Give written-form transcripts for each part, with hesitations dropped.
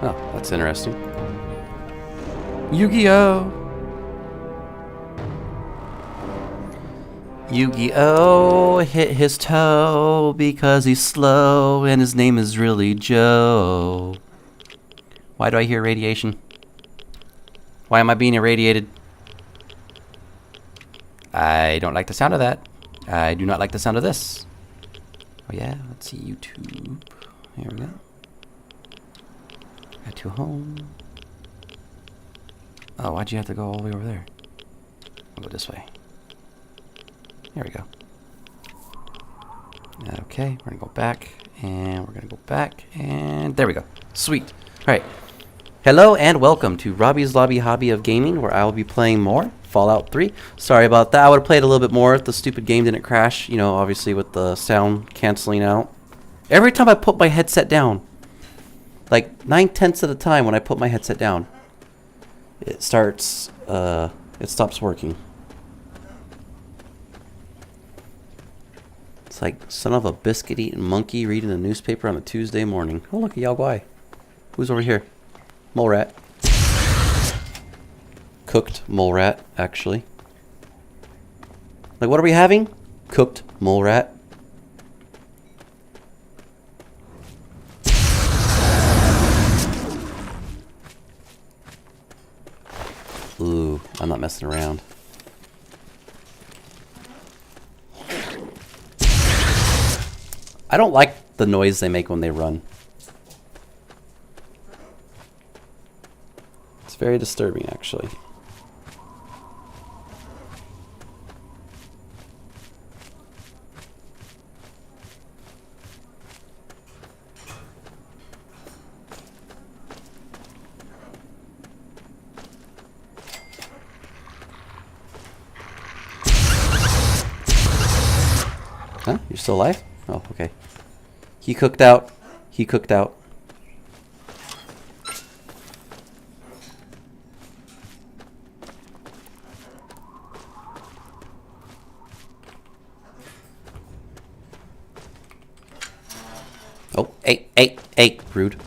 Oh, that's interesting. Yu-Gi-Oh! Yu-Gi-Oh! Hit his toe because he's slow and his name is really Joe. Why do I hear radiation? Why am I being irradiated? I don't like the sound of that. I do not like the sound of this. Oh yeah, let's see YouTube. Here we go. Got to home. Oh, why'd you have to go all the way over there? I'll go this way. There we go. Okay, we're gonna go back, and we're gonna go back, and there we go. Sweet. All right. Hello and welcome to Robbie's Lobby Hobby of Gaming, where I will be playing more Fallout 3. Sorry about that. I would have played a little bit more if the stupid game didn't crash, you know, obviously with the sound canceling out. Every time I put my headset down, like 9/10 of the time when I put my headset down, it stops working. It's like son of a biscuit-eating monkey reading a newspaper on a Tuesday morning. Oh, look at Yao Guai. Who's over here? Mole rat. Cooked mole rat, actually. Like, what are we having? Cooked mole rat. Ooh, I'm not messing around. I don't like the noise they make when they run. It's very disturbing, actually. Huh? You're still alive? Oh, okay. He cooked out. He cooked out. Oh, hey, rude.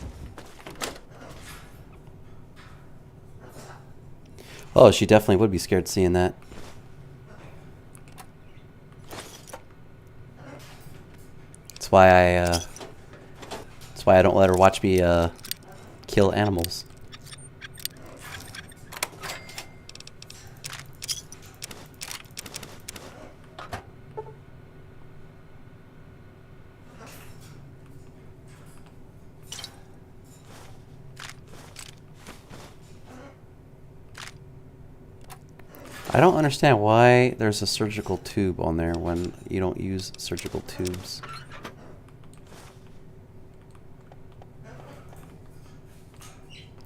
Oh, she definitely would be scared seeing that. That's why I don't let her watch me kill animals. I don't understand why there's a surgical tube on there when you don't use surgical tubes.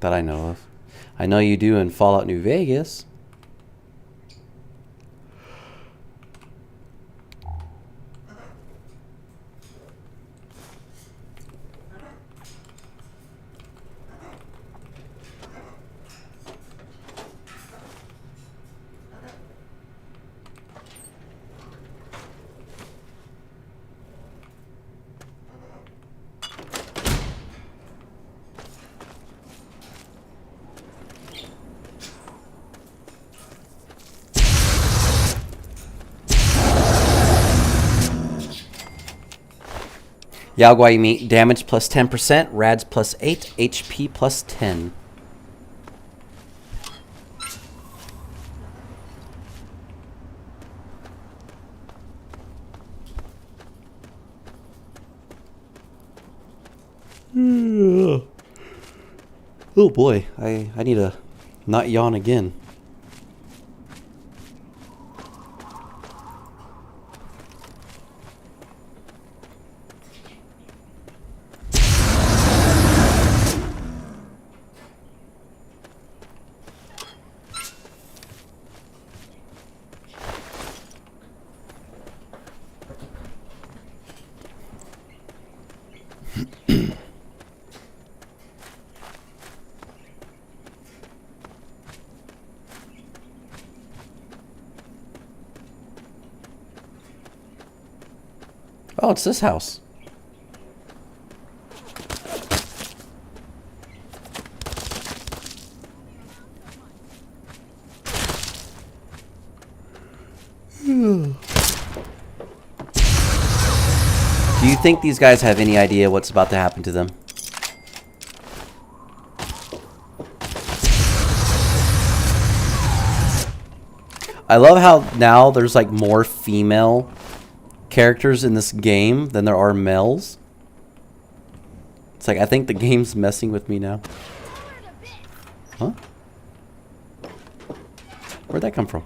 That I know of. I know you do in Fallout New Vegas. Yao Guai meat, damage plus 10%, rads plus 8, HP plus 10. Oh boy, I need to not yawn again. Oh, it's this house. think these guys have any idea what's about to happen to them? I love how now there's like more female characters in this game than there are males. It's like I think the game's messing with me now. Huh? Where'd that come from?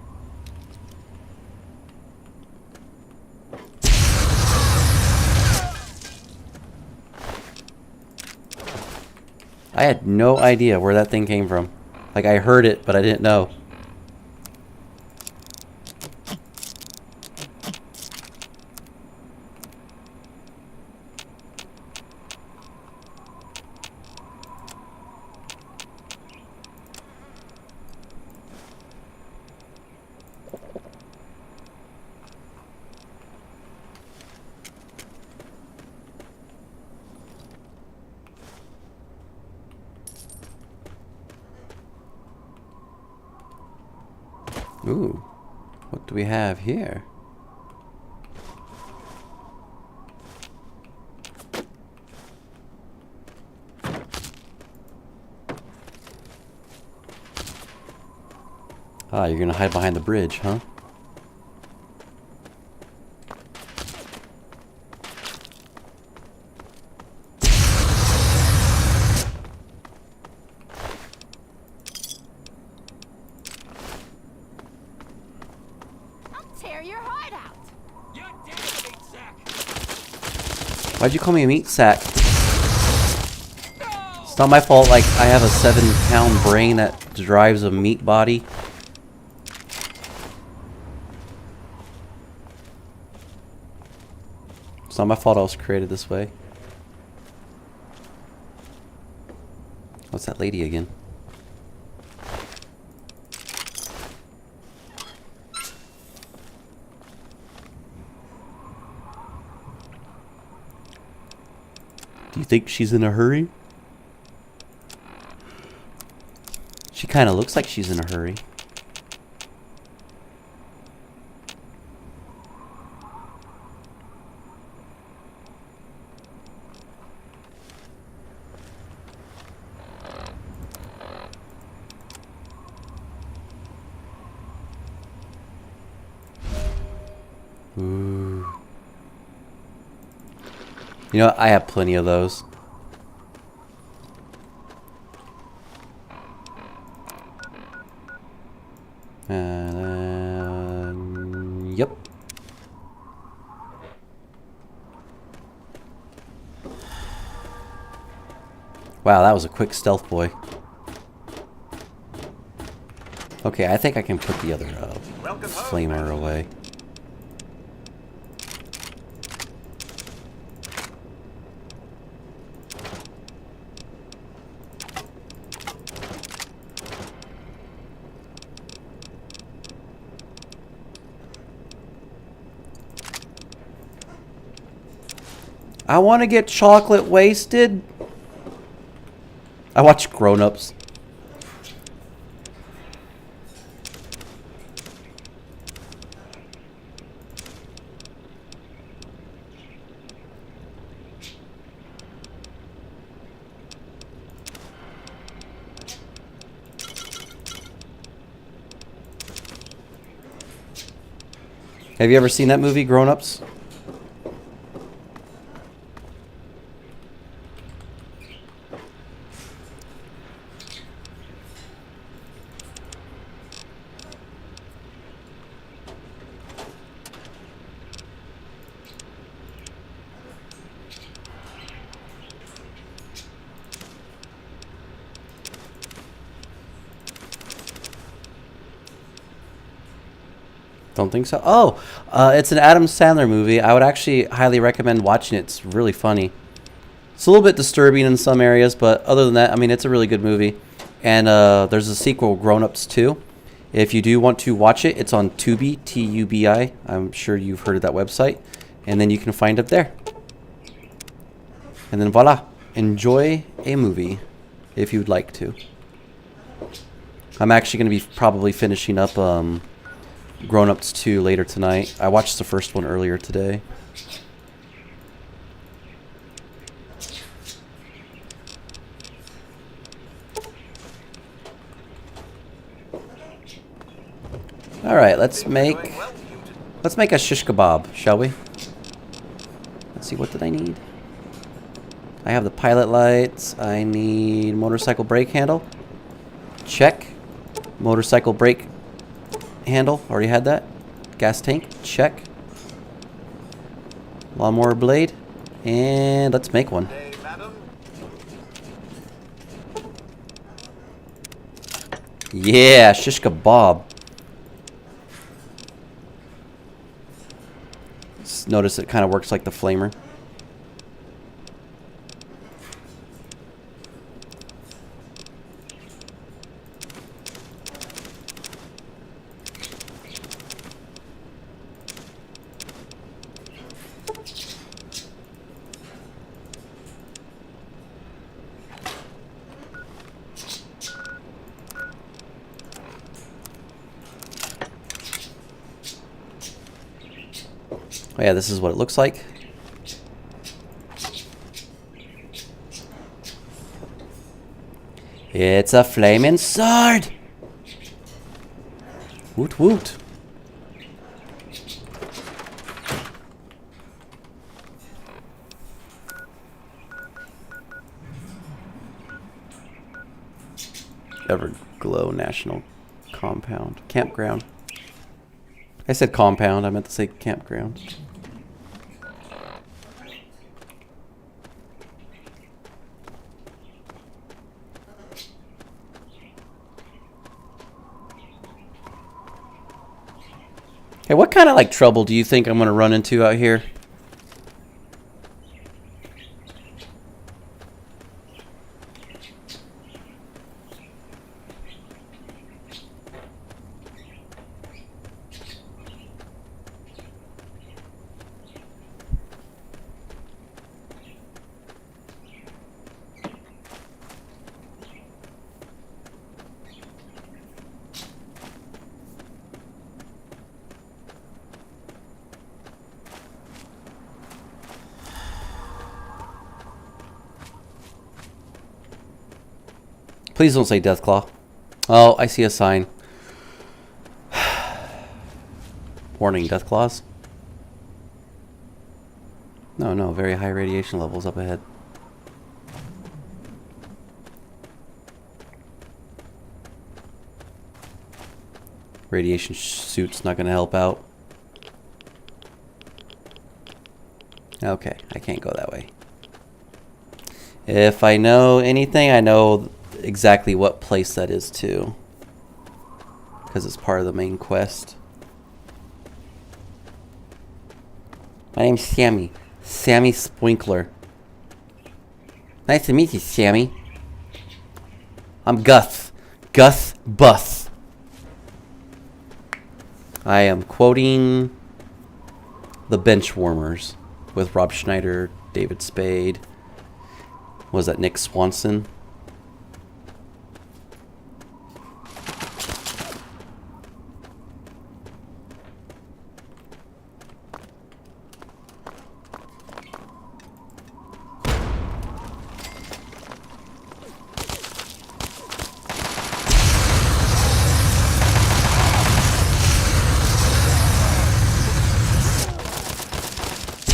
I had no idea where that thing came from. Like I heard it, but I didn't know. Ooh, what do we have here? Ah, you're gonna hide behind the bridge, huh? Why'd you call me a meat sack? It's not my fault, like, I have a 7-pound brain that drives a meat body. It's not my fault I was created this way. What's that lady again? Do you think she's in a hurry? She kind of looks like she's in a hurry. Ooh. You know, I have plenty of those. Yep. Wow, that was a quick stealth boy. Okay, I think I can put the other flamer away. I want to get chocolate wasted. I watch Grown Ups. Have you ever seen that movie, Grown Ups? Don't think so. Oh, it's an Adam Sandler movie. I would actually highly recommend watching it. It's really funny. It's a little bit disturbing in some areas, but other than that, I mean, it's a really good movie. And there's a sequel, Grown Ups 2. If you do want to watch it, it's on Tubi, T-U-B-I. I'm sure you've heard of that website. And then you can find it there. And then voila. Enjoy a movie if you'd like to. I'm actually going to be probably finishing up Grown Ups 2 later tonight. I watched the first one earlier today. All right, let's make a shish kebab, shall we? Let's see, what did I need? I have the pilot lights. I need motorcycle brake handle. Check. Motorcycle brake handle. Already had that. Gas tank. Check. Lawnmower blade. And let's make one. Hey, madam. Yeah, shish kebab. Notice it kind of works like the flamer. Oh yeah, this is what it looks like. It's a flaming sword! Woot woot. Everglow National Compound. Campground. I said compound, I meant to say campground. Hey, what kind of like trouble do you think I'm gonna run into out here? Please don't say Deathclaw. Oh, I see a sign. Warning, Deathclaws. No, very high radiation levels up ahead. Radiation suit's not gonna help out. Okay, I can't go that way. If I know anything, I know exactly what place that is too, because it's part of the main quest. My name's Sammy. Sammy Sprinkler. Nice to meet you, Sammy. I'm Gus. Gus Bus. I am quoting The Benchwarmers with Rob Schneider, David Spade. Was that Nick Swanson?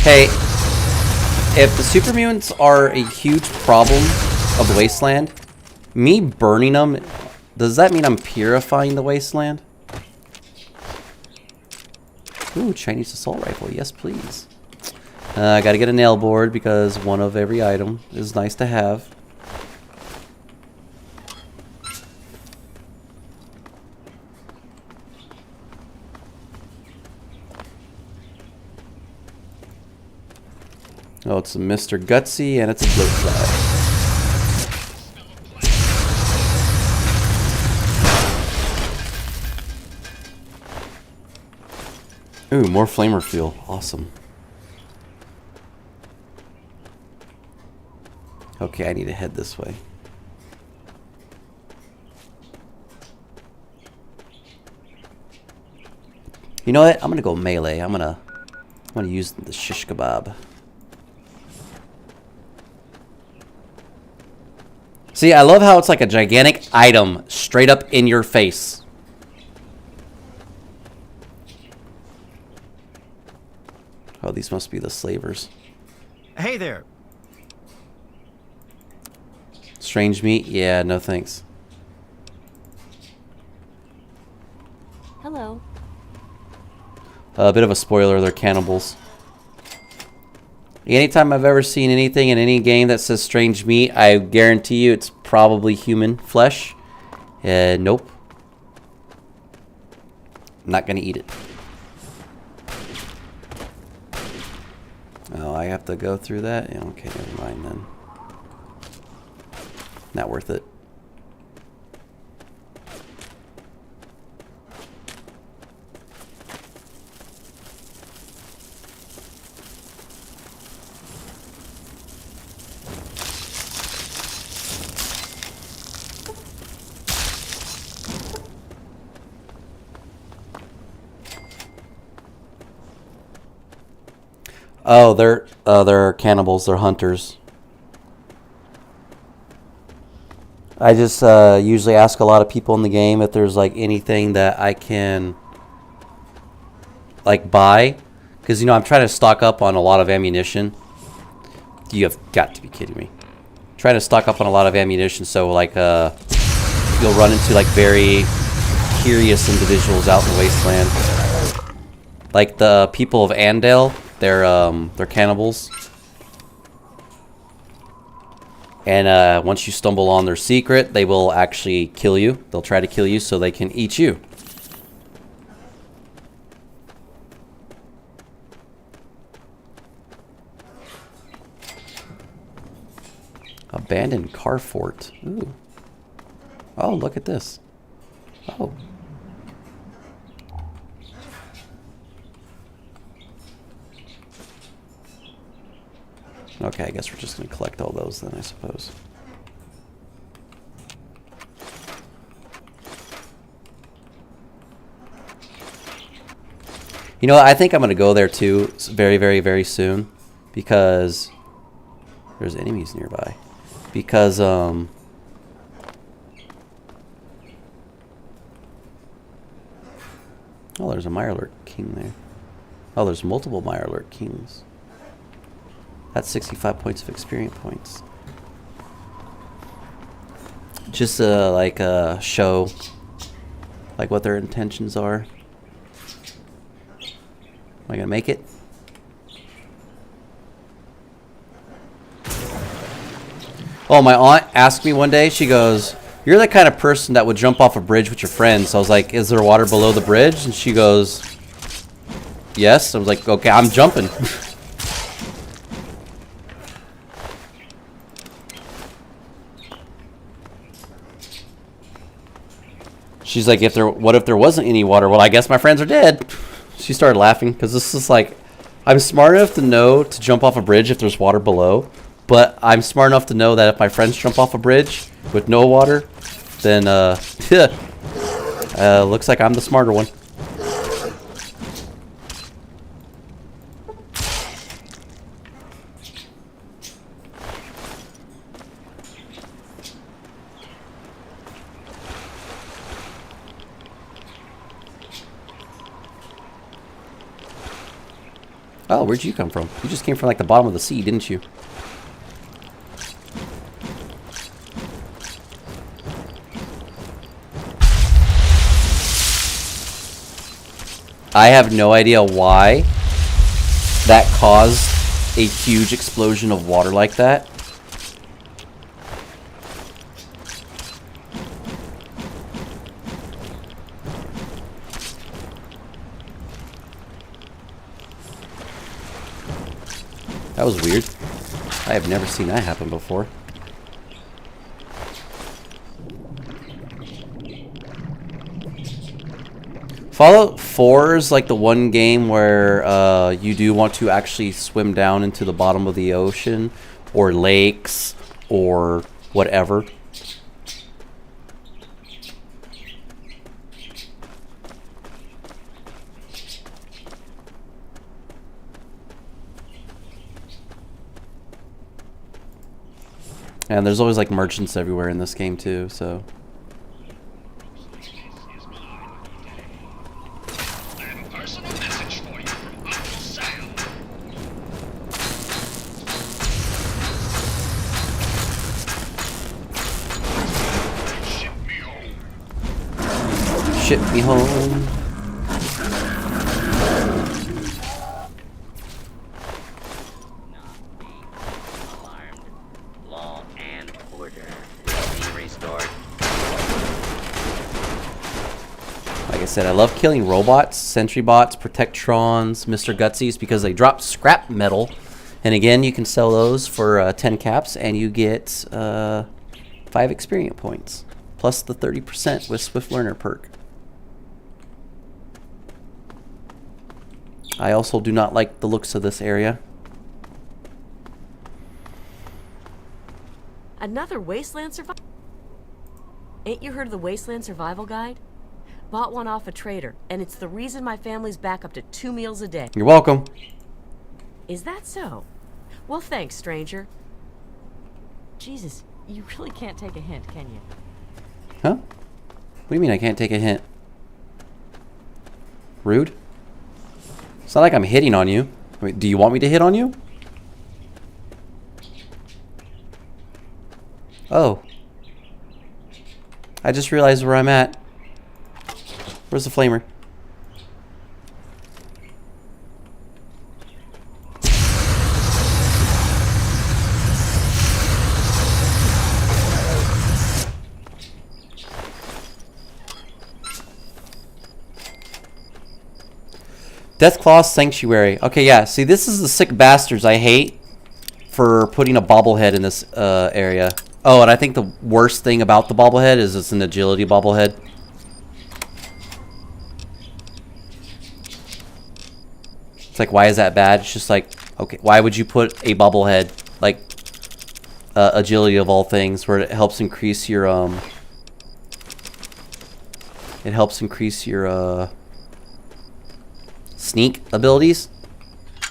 Hey, if the super mutants are a huge problem of the wasteland, me burning them, does that mean I'm purifying the wasteland? Ooh, Chinese assault rifle. Yes, please. I gotta get a nail board because one of every item is nice to have. Oh, it's a Mr. Gutsy and it's a bloat fly. Ooh, more flamer fuel. Awesome. Okay, I need to head this way. You know what? I'm gonna go melee. I'm gonna use the shish kebab. See, I love how it's like a gigantic item straight up in your face. these must be the slavers. Hey there. Strange meat? Yeah, no thanks. Hello. A bit of a spoiler, they're cannibals. Anytime I've ever seen anything in any game that says strange meat, I guarantee you it's probably human flesh. Nope. Not gonna eat it. Oh, I have to go through that? Yeah, okay, never mind then. Not worth it. Oh, they're cannibals. They're hunters. I just usually ask a lot of people in the game if there's like anything that I can like buy, because you know I'm trying to stock up on a lot of ammunition. You have got to be kidding me. Trying to stock up on a lot of ammunition, so like you'll run into like very curious individuals out in the wasteland, like the people of Andale. They're cannibals. And once you stumble on their secret, they will actually kill you. They'll try to kill you so they can eat you. Abandoned car fort. Ooh. Oh, look at this. Oh. Okay, I guess we're just going to collect all those then, I suppose. You know what? I think I'm going to go there too very, very, very soon. Because there's enemies nearby. Because, oh, there's a Mirelurk King there. Oh, there's multiple Mirelurk Kings. That's 65 points of experience points. Just like show like what their intentions are. Am I gonna make it? Oh, my aunt asked me one day, she goes, "You're the kind of person that would jump off a bridge with your friends." So I was like, "Is there water below the bridge?" And she goes, "Yes." I was like, "Okay, I'm jumping." She's like, what if there wasn't any water? Well, I guess my friends are dead. She started laughing because this is like, I'm smart enough to know to jump off a bridge if there's water below, but I'm smart enough to know that if my friends jump off a bridge with no water, then looks like I'm the smarter one. Oh, where'd you come from? You just came from like the bottom of the sea, didn't you? I have no idea why that caused a huge explosion of water like that. That was weird. I have never seen that happen before. Fallout 4 is like the one game where you do want to actually swim down into the bottom of the ocean or lakes or whatever. And there's always like merchants everywhere in this game too, so. Ship me home. Like I said, I love killing robots, sentry bots, protectrons, Mr. Gutsies, because they drop scrap metal. And again, you can sell those for 10 caps, and you get 5 experience points, plus the 30% with Swift Learner perk. I also do not like the looks of this area. Another Wasteland Survival? Ain't you heard of the Wasteland Survival Guide? Bought one off a trader, and it's the reason my family's back up to 2 meals a day. You're welcome. Is that so? Well, thanks, stranger. Jesus, you really can't take a hint, can you? Huh? What do you mean I can't take a hint? Rude? It's not like I'm hitting on you. Wait, do you want me to hit on you? Oh. I just realized where I'm at. Where's the flamer? Deathclaw Sanctuary. Okay, yeah. See, this is the sick bastards I hate for putting a bobblehead in this area. Oh, and I think the worst thing about the bobblehead is it's an agility bobblehead. It's like, why is that bad? It's just like, okay, why would you put a bobblehead, like, agility of all things, where it helps increase your, sneak abilities?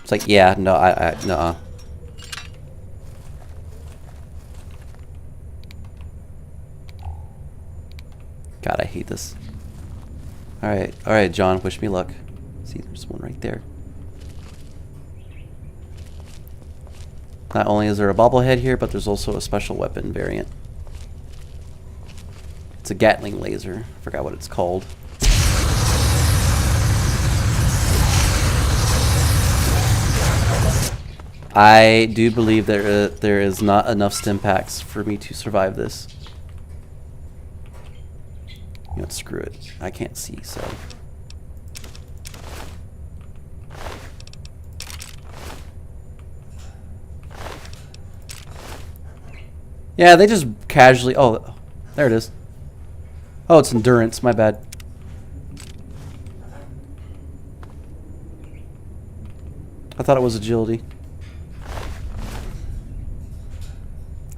It's like, yeah, no, nuh-uh. God, I hate this. Alright, John, wish me luck. See, there's one right there. Not only is there a bobblehead here, but there's also a special weapon variant. It's a Gatling laser. Forgot what it's called. I do believe there is not enough stim packs for me to survive this. You know, screw it. I can't see, so. Yeah, they just casually... Oh, there it is. Oh, it's endurance. My bad. I thought it was agility.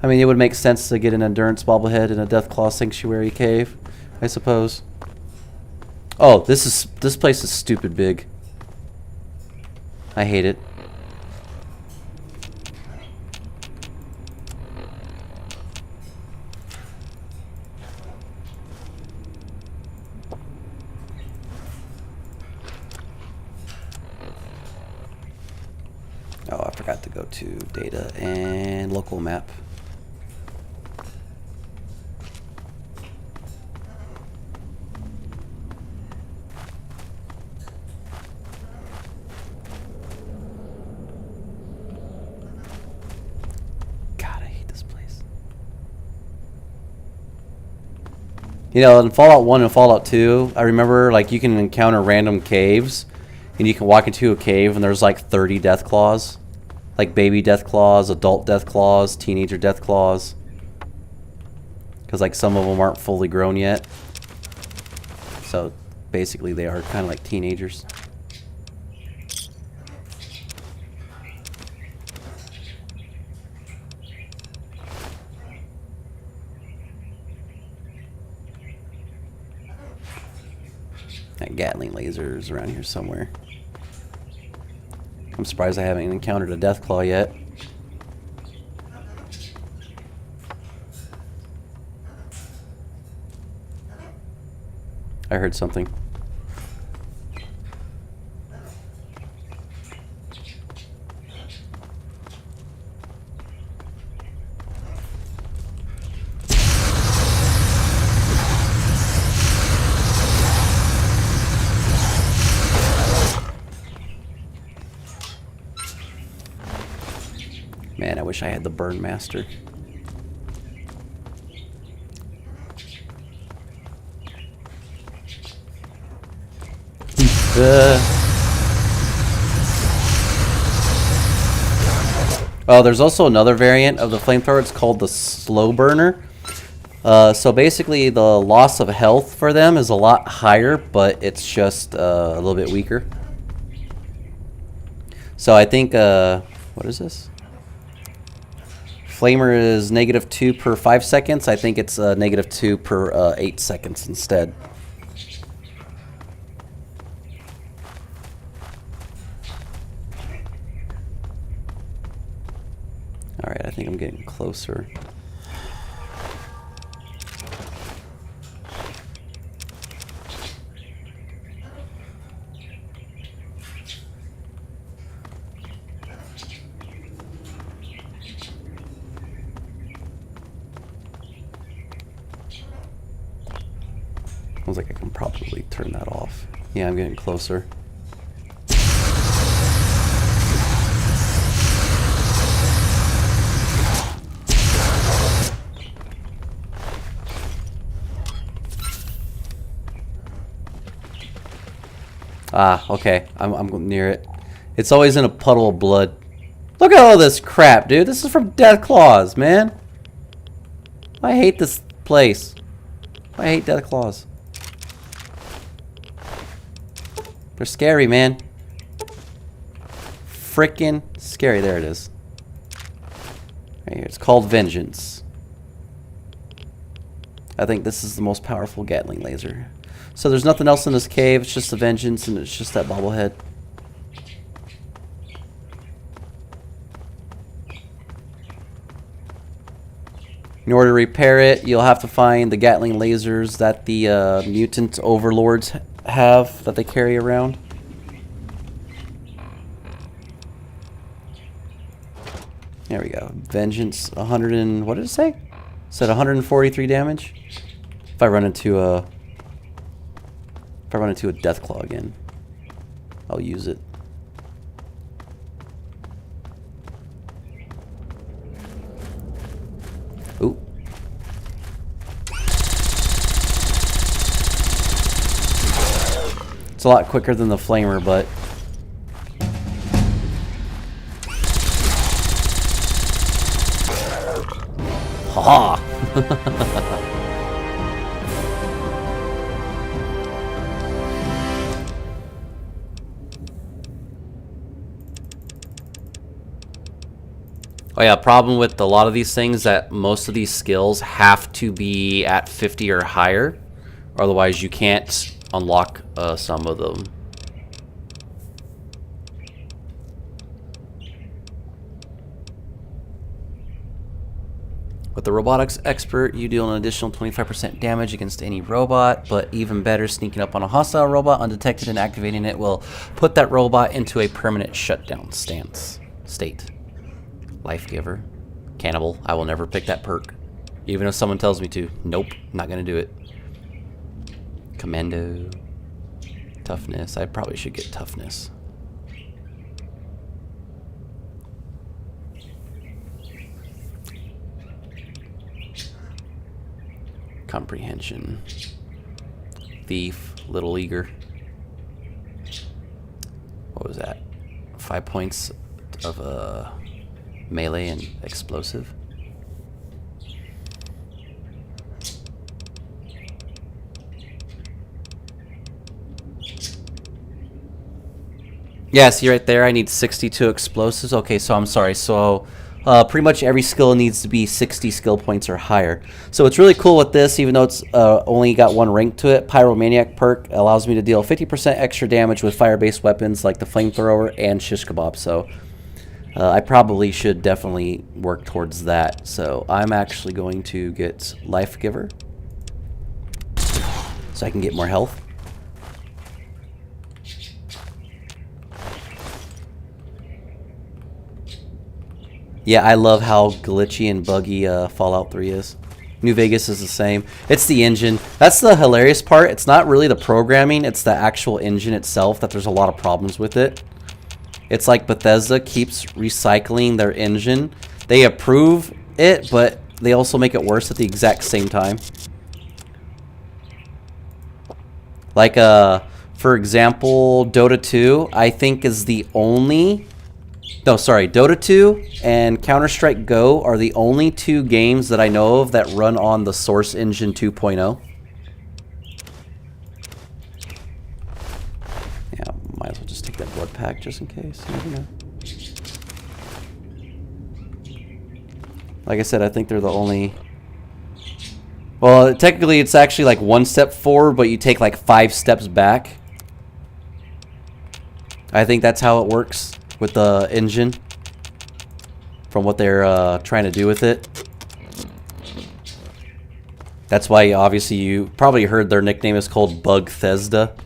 I mean, it would make sense to get an endurance bobblehead in a Deathclaw Sanctuary cave, I suppose. Oh, this place is stupid big. I hate it. Oh, I forgot to go to data and local map. God, I hate this place. You know, in Fallout 1 and Fallout 2, I remember, like, you can encounter random caves, and you can walk into a cave, and there's, like, 30 Deathclaws. Like, baby Deathclaws, adult Deathclaws, teenager Deathclaws. Because, like, some of them aren't fully grown yet. So, basically, they are kind of like teenagers. That Gatling laser is around here somewhere. I'm surprised I haven't encountered a Deathclaw yet. I heard something. wish I had the Burn Master. Oh, there's also another variant of the flamethrower. It's called the Slow Burner. So basically, the loss of health for them is a lot higher, but it's just a little bit weaker. So I think, what is this? Flamer is -2 per 5 seconds. I think it's -2 per 8 seconds instead. Alright, I think I'm getting closer. Sounds like I can probably turn that off. Yeah, I'm getting closer. Ah, okay. I'm near it. It's always in a puddle of blood. Look at all this crap, dude. This is from Deathclaws, man. I hate this place. I hate Deathclaws. They're scary, man. Frickin' scary. There it is. Right here. It's called Vengeance. I think this is the most powerful Gatling laser. So there's nothing else in this cave. It's just the Vengeance, and it's just that bobblehead. In order to repair it, you'll have to find the Gatling lasers that the mutant overlords have that they carry around. There we go. Vengeance, 100 and what did it say? It said 143 damage. If I run into a Deathclaw again, I'll use it. Ooh. It's a lot quicker than the flamer, but haha. Oh yeah, problem with a lot of these things that most of these skills have to be at 50 or higher, otherwise you can't unlock some of them. With the robotics expert, you deal an additional 25% damage against any robot, but even better, sneaking up on a hostile robot undetected and activating it will put that robot into a permanent shutdown state. Life Giver. Cannibal. I will never pick that perk. Even if someone tells me to. Nope. Not gonna do it. Commando. Toughness. I probably should get toughness. Comprehension. Thief. Little Eager. What was that? 5 points of melee and explosive. Yeah, see right there, I need 62 explosives. Okay, so I'm sorry. So pretty much every skill needs to be 60 skill points or higher. So what's really cool with this, even though it's only got one rank to it, Pyromaniac perk allows me to deal 50% extra damage with fire-based weapons like the flamethrower and shish kebab. So I probably should definitely work towards that. So I'm actually going to get Life Giver so I can get more health. Yeah, I love how glitchy and buggy Fallout 3 is. New Vegas is the same. It's the engine. That's the hilarious part. It's not really the programming. It's the actual engine itself that there's a lot of problems with it. It's like Bethesda keeps recycling their engine They approve it, but they also make it worse at the exact same time. Like, for example, Dota 2, I think is the only... No, sorry. Dota 2 and Counter-Strike Go are the only two games that I know of that run on the Source Engine 2.0. Yeah, might as well just take that blood pack just in case. You never know. Like I said, I think they're the only... Well, technically it's actually like 1 step forward, but you take like 5 steps back. I think that's how it works with the engine. From what they're trying to do with it. That's why, obviously, you probably heard their nickname is called Bugthesda.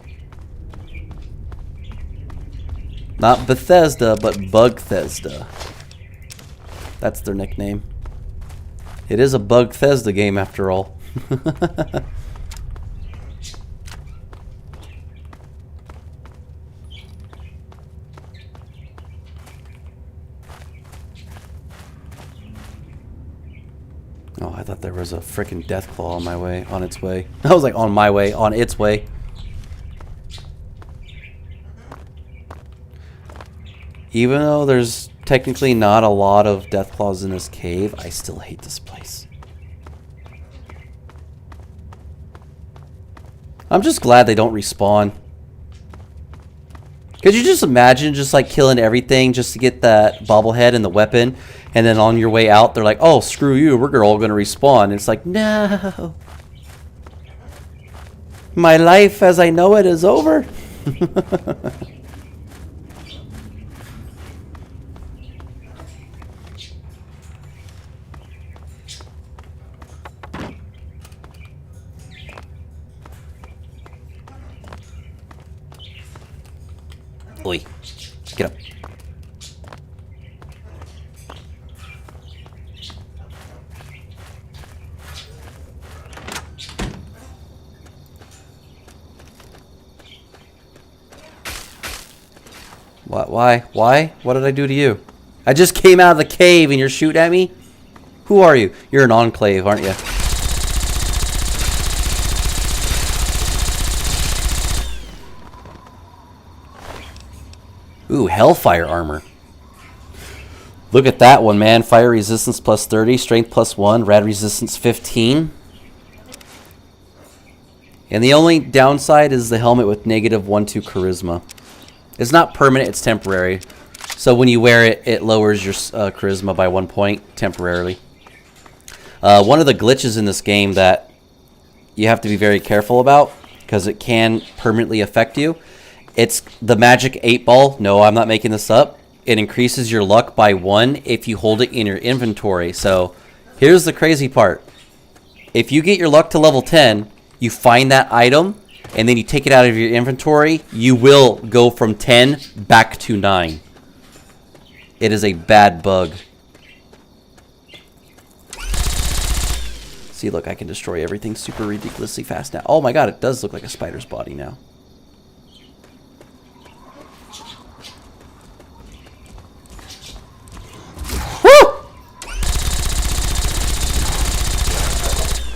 Not Bethesda, but Bugthesda. That's their nickname. It is a Bugthesda game after all. Oh, I thought there was a freaking Deathclaw on my way, on its way. I was like, on my way, on its way. Even though there's technically not a lot of Deathclaws in this cave, I still hate this place. I'm just glad they don't respawn. Could you just imagine just like killing everything just to get that bobblehead and the weapon, and then on your way out they're like, oh, screw you, we're all going to respawn. And it's like, no. My life as I know it is over. Oi. Get up. What? Why? Why? What did I do to you? I just came out of the cave and you're shooting at me? Who are you? You're an enclave, aren't you? Ooh, Hellfire armor. Look at that one, man. Fire resistance plus 30, strength plus 1, rad resistance 15. And the only downside is the helmet with negative 1-2 charisma. It's not permanent, it's temporary. So when you wear it, it lowers your charisma by 1 point temporarily. One of the glitches in this game that you have to be very careful about, because it can permanently affect you, it's the magic 8-ball. No, I'm not making this up. It increases your luck by 1 if you hold it in your inventory. So here's the crazy part. If you get your luck to level 10, you find that item, and then you take it out of your inventory, you will go from 10 back to 9. It is a bad bug. See, look, I can destroy everything super ridiculously fast now. Oh my god, it does look like a spider's body now.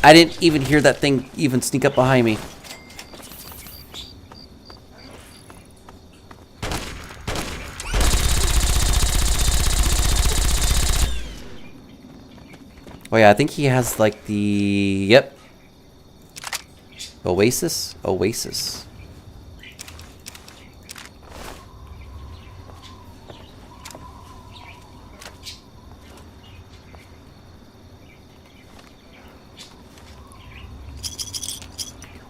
I didn't even hear that thing even sneak up behind me. Oh yeah, I think he has like the... Yep. Oasis? Oasis.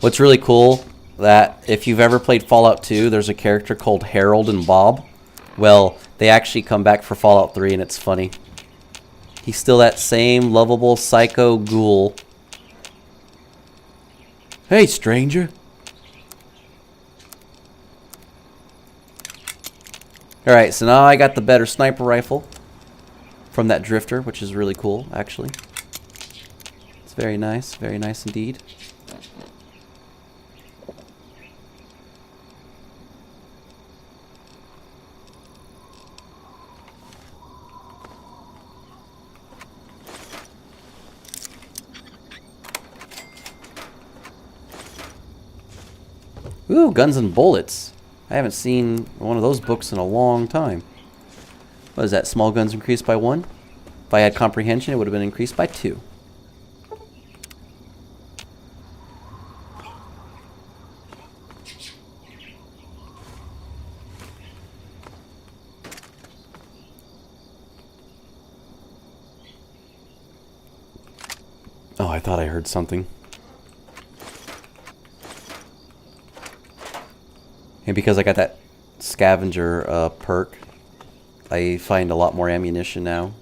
What's really cool, that if you've ever played Fallout 2, there's a character called Harold and Bob. Well, they actually come back for Fallout 3, and it's funny. He's still that same lovable psycho ghoul. Hey, stranger. Alright, so now I got the better sniper rifle from that drifter, which is really cool, actually. It's very nice indeed. Ooh, Guns and Bullets. I haven't seen one of those books in a long time. What is that? Small guns increased by 1? If I had comprehension, it would have been increased by 2. Oh, I thought I heard something. And because I got that scavenger perk, I find a lot more ammunition now.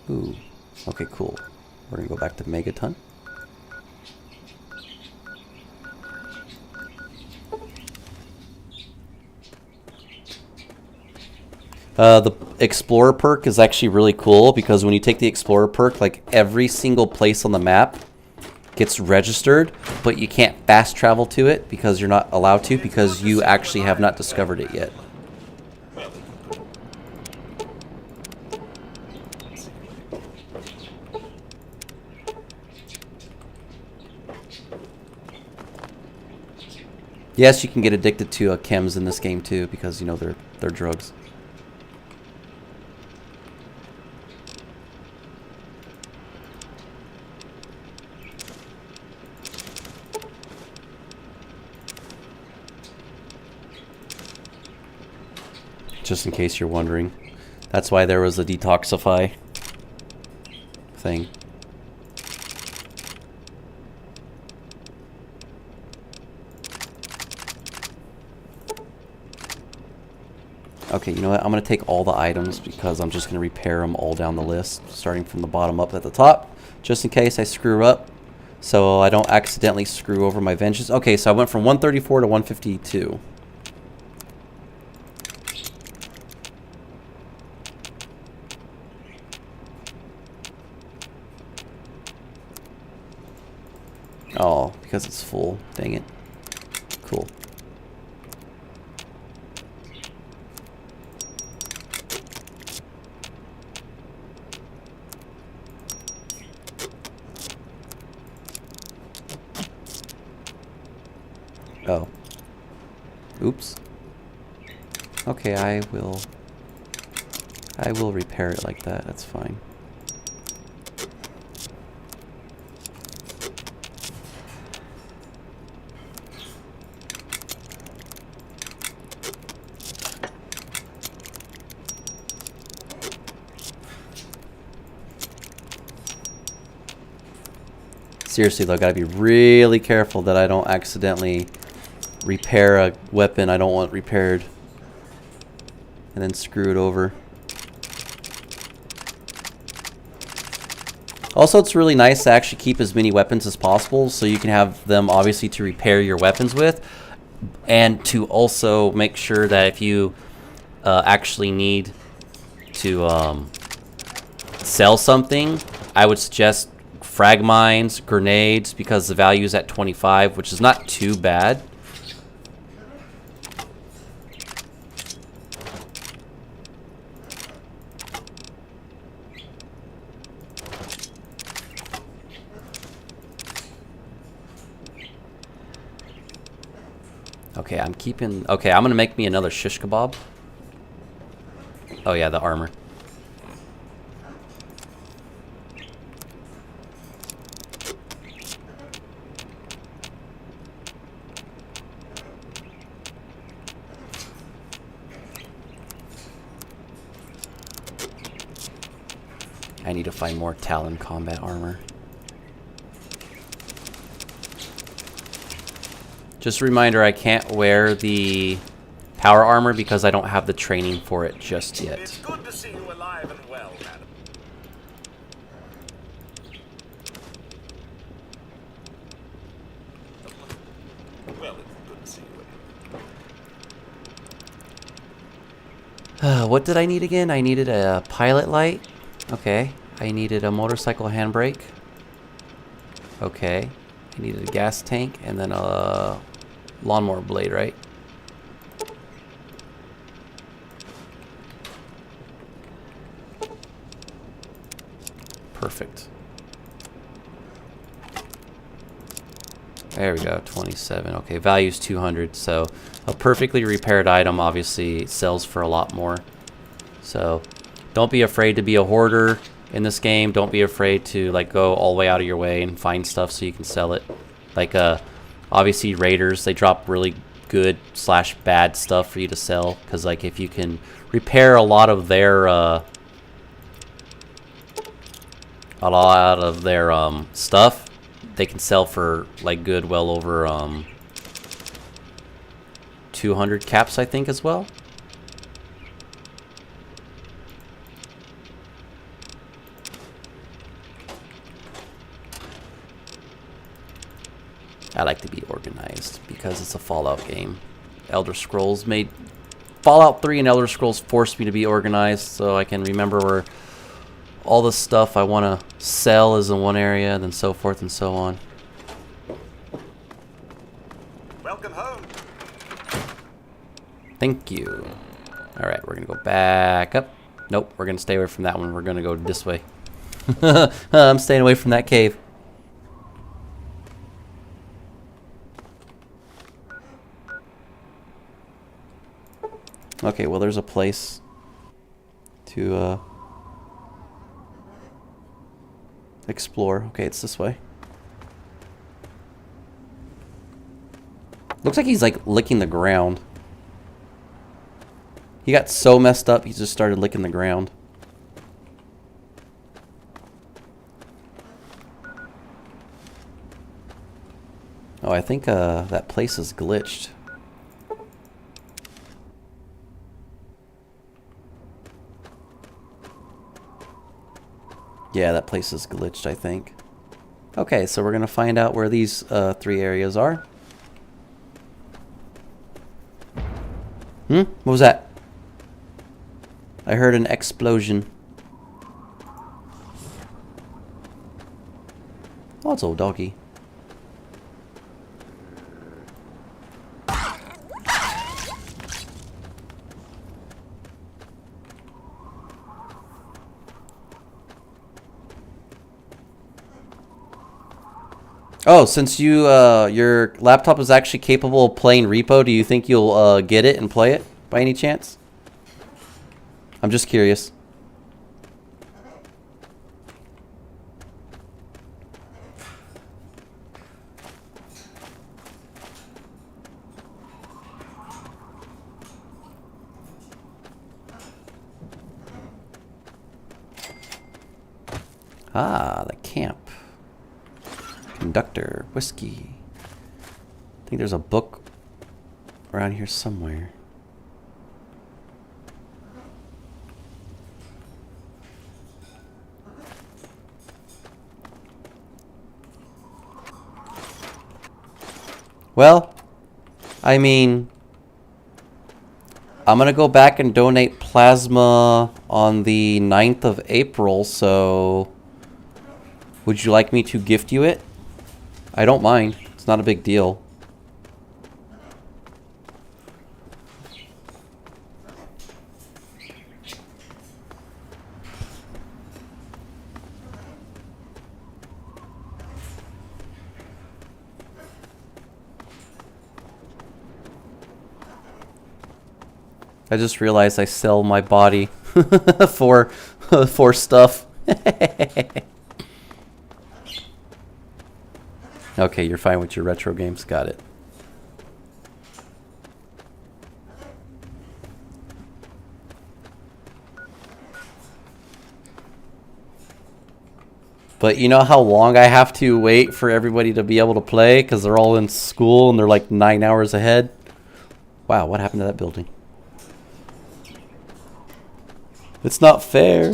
Ooh. Okay, cool. We're gonna go back to Megaton. The Explorer perk is actually really cool because when you take the Explorer perk, like every single place on the map gets registered, but you can't fast travel to it because you're not allowed to because you actually have not discovered it yet. Yes, you can get addicted to chems in this game too because you know they're drugs. Just in case you're wondering. That's why there was a detoxify thing. Okay, you know what? I'm going to take all the items because I'm just going to repair them all down the list, starting from the bottom up at the top, just in case I screw up, so I don't accidentally screw over my vengeance. Okay, so I went from 134 to 152. Oh, because it's full. Dang it. Cool. Oh. Oops. Okay, I will repair it like that. That's fine. Seriously though, gotta be really careful that I don't accidentally repair a weapon I don't want repaired and then screw it over. Also, it's really nice to actually keep as many weapons as possible so you can have them obviously to repair your weapons with, and to also make sure that if you actually need to sell something, I would suggest frag mines, grenades, because the value is at 25, which is not too bad. Okay, I'm keeping... Okay, I'm gonna make me another shish kebab. Oh yeah, the armor. I need to find more Talon combat armor. Just a reminder, I can't wear the power armor because I don't have the training for it just yet. It's good to see you alive and well, madam. Well, it's good to see you. What did I need again? I needed a pilot light. Okay. I needed a motorcycle handbrake. Okay. I needed a gas tank and then a lawnmower blade, right? Perfect. There we go, 27. Okay, value's 200. So a perfectly repaired item obviously sells for a lot more. So don't be afraid to be a hoarder in this game. Don't be afraid to like go all the way out of your way and find stuff so you can sell it. Like obviously raiders, they drop really good / bad stuff for you to sell, because like if you can repair a lot of their stuff, they can sell for like good, well over 200 caps, I think, as well. I like to be organized because it's a Fallout game. Elder Scrolls made Fallout 3 and Elder Scrolls forced me to be organized, so I can remember where all the stuff I want to sell is in one area, and then so forth and so on. Welcome home. Thank you. All right, we're gonna go back up. Nope, we're gonna stay away from that one. We're gonna go this way. I'm staying away from that cave. Okay, well, there's a place to explore. Okay, it's this way. Looks like he's like licking the ground. He got so messed up, he just started licking the ground. Oh, I think that place is glitched. Yeah, that place is glitched, I think. Okay, so we're gonna find out where these 3 areas are. What was that? I heard an explosion. Oh, it's old doggy. Oh, since you your laptop is actually capable of playing Repo, do you think you'll get it and play it by any chance? I'm just curious. Ah, the camp. Conductor, whiskey. I think there's a book around here somewhere. Well, I mean, I'm gonna go back and donate plasma on the 9th of April, so would you like me to gift you it? I don't mind. It's not a big deal. I just realized I sell my body for stuff. Okay, you're fine with your retro games. Got it. But you know how long I have to wait for everybody to be able to play because they're all in school and they're like 9 hours ahead? Wow, what happened to that building? It's not fair.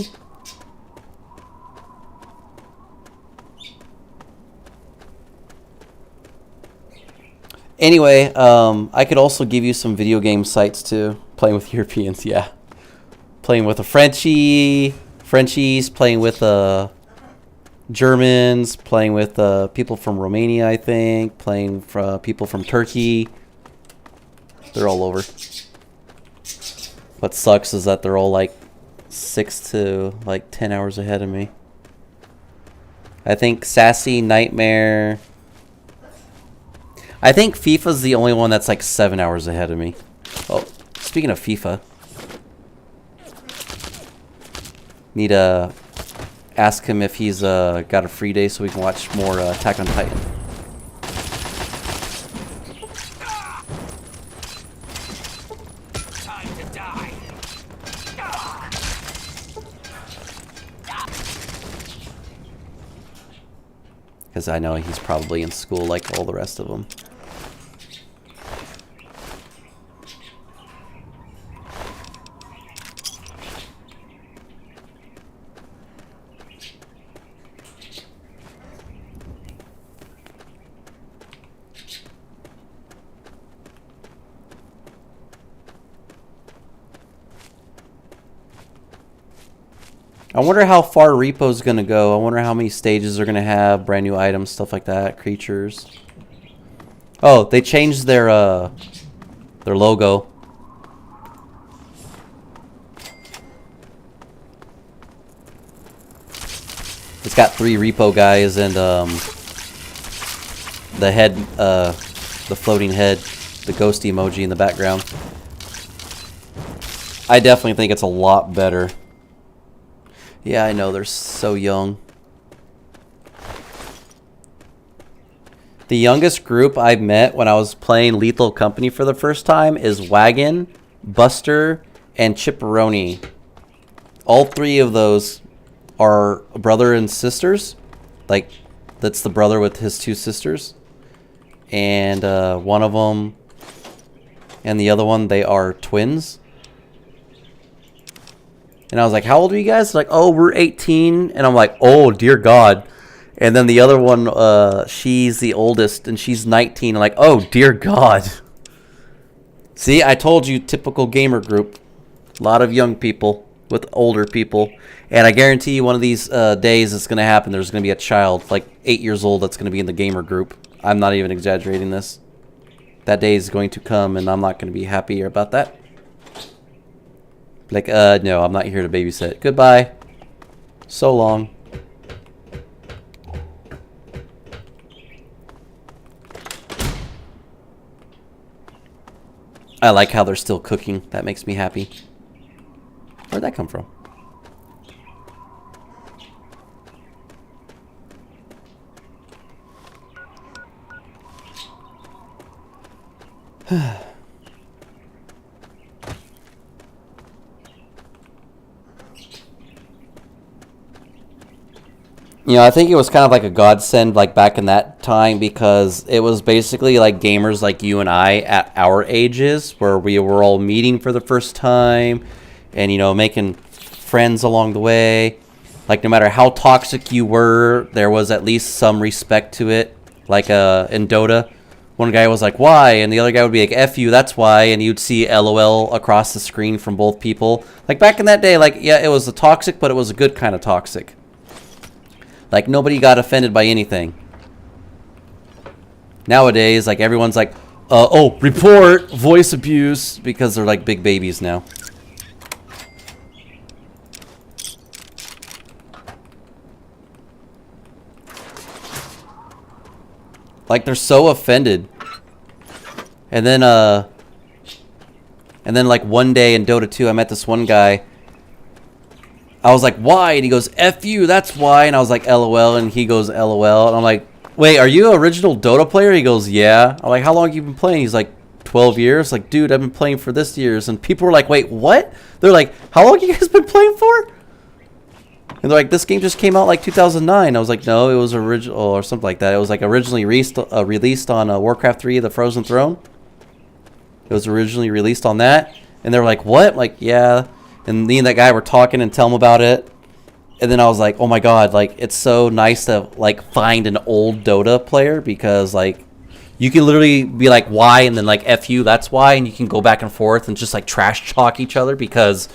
Anyway, I could also give you some video game sites too. Playing with Europeans, yeah. Playing with a Frenchies, playing with Germans, playing with people from Romania, I think, playing for people from Turkey. They're all over. What sucks is that they're all like 6 to like 10 hours ahead of me. I think Sassy, Nightmare, I think FIFA's the only one that's like 7 hours ahead of me. Oh, speaking of FIFA. Need to ask him if he's got a free day so we can watch more Attack on Titan. Time to die. Because I know he's probably in school like all the rest of them. I wonder how far Repo's gonna go. I wonder how many stages they're gonna have, brand new items, stuff like that, creatures. Oh, they changed their logo. It's got 3 Repo guys and the head, the floating head, the ghost emoji in the background. I definitely think it's a lot better. Yeah, I know, they're so young. The youngest group I met when I was playing Lethal Company for the first time is Wagon, Buster, and Chipperoni. All 3 of those are brother and sisters. Like, that's the brother with his 2 sisters. And one of them and the other one, they are twins. And I was like, how old are you guys? Like, oh, we're 18. And I'm like, oh, dear God. And then the other one, she's the oldest, and she's 19. I'm like, oh, dear God. See, I told you, typical gamer group. A lot of young people with older people. And I guarantee you one of these days it's going to happen. There's going to be a child, like 8 years old, that's going to be in the gamer group. I'm not even exaggerating this. That day is going to come, and I'm not going to be happy about that. Like, no, I'm not here to babysit. Goodbye. So long. I like how they're still cooking. That makes me happy. Where'd that come from? You know, I think it was kind of like a godsend, like back in that time, because it was basically like gamers like you and I at our ages, where we were all meeting for the first time, and you know, making friends along the way. Like no matter how toxic you were, there was at least some respect to it. Like in Dota, one guy was like, "Why?" and the other guy would be like, "F you, that's why," and you'd see LOL across the screen from both people. Like back in that day, like yeah, it was a toxic, but it was a good kind of toxic. Like, nobody got offended by anything. Nowadays, like, everyone's like, oh, report voice abuse, because they're like big babies now. Like, they're so offended. And then like, one day in Dota 2, I met this one guy. I was like, why? And he goes, F you, that's why. And I was like, LOL. And he goes, LOL. And I'm like, wait, are you an original Dota player? He goes, yeah. I'm like, how long have you been playing? He's like, 12 years. Like, dude, I've been playing for this years. And people were like, wait, what? They're like, how long have you guys been playing for? And they're like, this game just came out like 2009. I was like, no, it was original or something like that. It was like originally released on Warcraft 3, The Frozen Throne. It was originally released on that. And they were like, what? I'm like, yeah. And me and that guy were talking and tell him about it. And then I was like, oh my God, like, it's so nice to, like, find an old Dota player because, like, you can literally be like, why? And then, like, F you, that's why. And you can go back and forth and just, like, trash talk each other because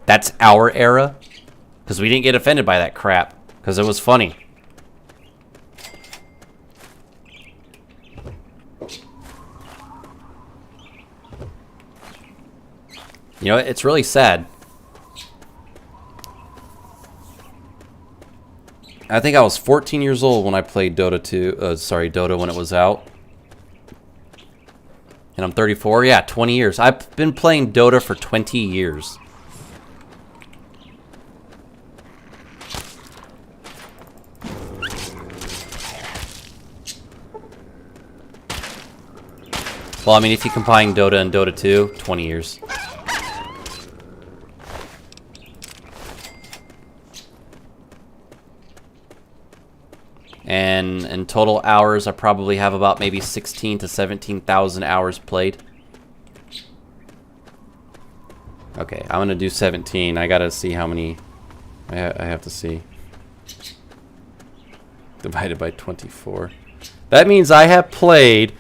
that's our era. Because we didn't get offended by that crap. Because it was funny. You know, it's really sad. I think I was 14 years old when I played Dota 2. Dota when it was out. And I'm 34. Yeah, 20 years. I've been playing Dota for 20 years. Well, I mean, if you combine Dota and Dota 2, 20 years. And in total hours, I probably have about maybe 16 to 17,000 hours played. Okay, I'm gonna do 17. I gotta see how many I have to see. Divided by 24. That means I have played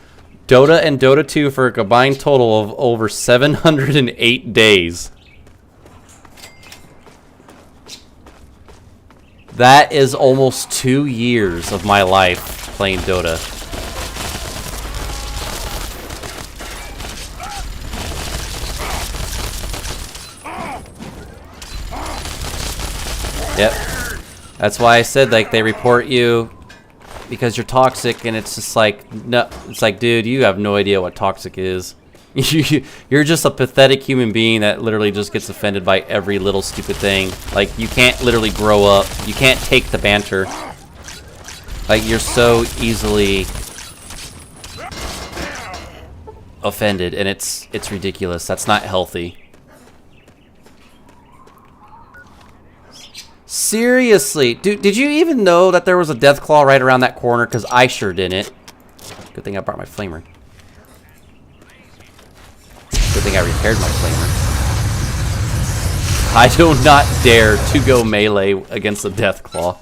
Dota and Dota 2 for a combined total of over 708 days. That is almost 2 years of my life playing Dota. Yep. That's why I said, like, they report you because you're toxic, and it's just like, no, it's like, dude, you have no idea what toxic is. You're just a pathetic human being that literally just gets offended by every little stupid thing. Like, you can't literally grow up. You can't take the banter. Like, you're so easily offended, and it's ridiculous. That's not healthy. Seriously, dude, did you even know that there was a Deathclaw right around that corner? Because I sure didn't. Good thing I brought my flamer. Good thing I repaired my flamer. I do not dare to go melee against a Deathclaw.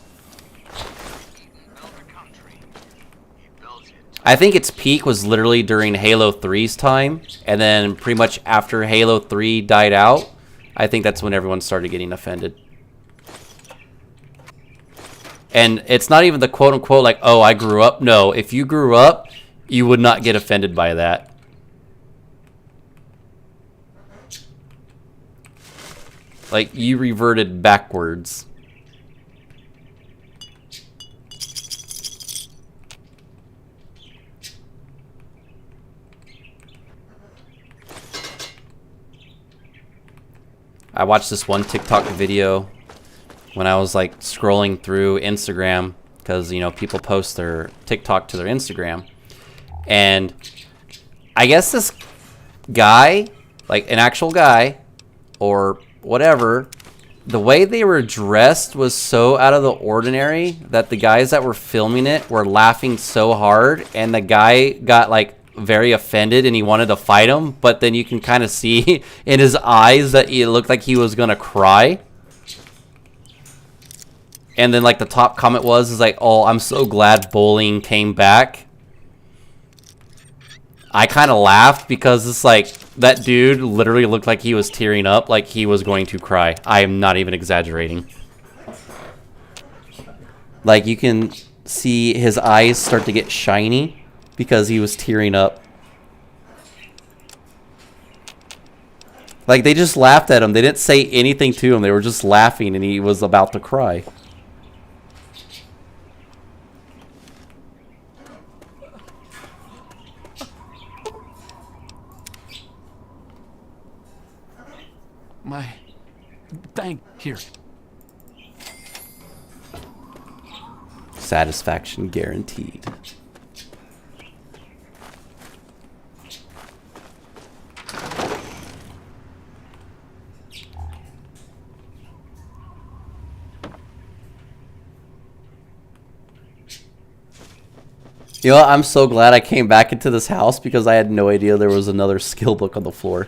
I think its peak was literally during Halo 3's time, and then pretty much after Halo 3 died out, I think that's when everyone started getting offended. And it's not even the quote-unquote like, oh, I grew up. No, if you grew up, you would not get offended by that. Like, you reverted backwards. I watched this one TikTok video when I was like scrolling through Instagram, because, you know, people post their TikTok to their Instagram, and I guess this guy, like an actual guy or whatever, the way they were dressed was so out of the ordinary that the guys that were filming it were laughing so hard, and the guy got like very offended and he wanted to fight him, but then you can kind of see in his eyes that it looked like he was gonna cry. And then, like, the top comment is like, oh, I'm so glad bowling came back. I kind of laughed because it's like, that dude literally looked like he was tearing up, like he was going to cry. I am not even exaggerating. Like, you can see his eyes start to get shiny because he was tearing up. Like, they just laughed at him. They didn't say anything to him. They were just laughing, and he was about to cry. My thank here. Satisfaction guaranteed. You know, I'm so glad I came back into this house because I had no idea there was another skill book on the floor.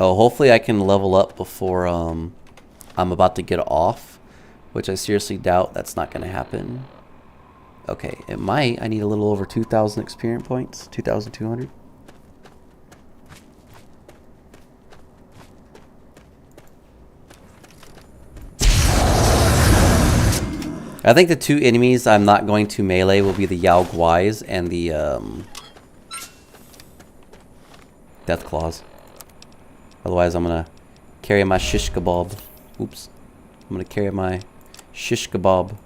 Oh, hopefully I can level up before I'm about to get off, which I seriously doubt that's not going to happen. Okay, it might. I need a little over 2,000 experience points, 2,200. I think the two enemies I'm not going to melee will be the Yao Guais and the Death Claws. Otherwise, I'm gonna carry my shish kebab. Oops. I'm gonna carry my shish kebab.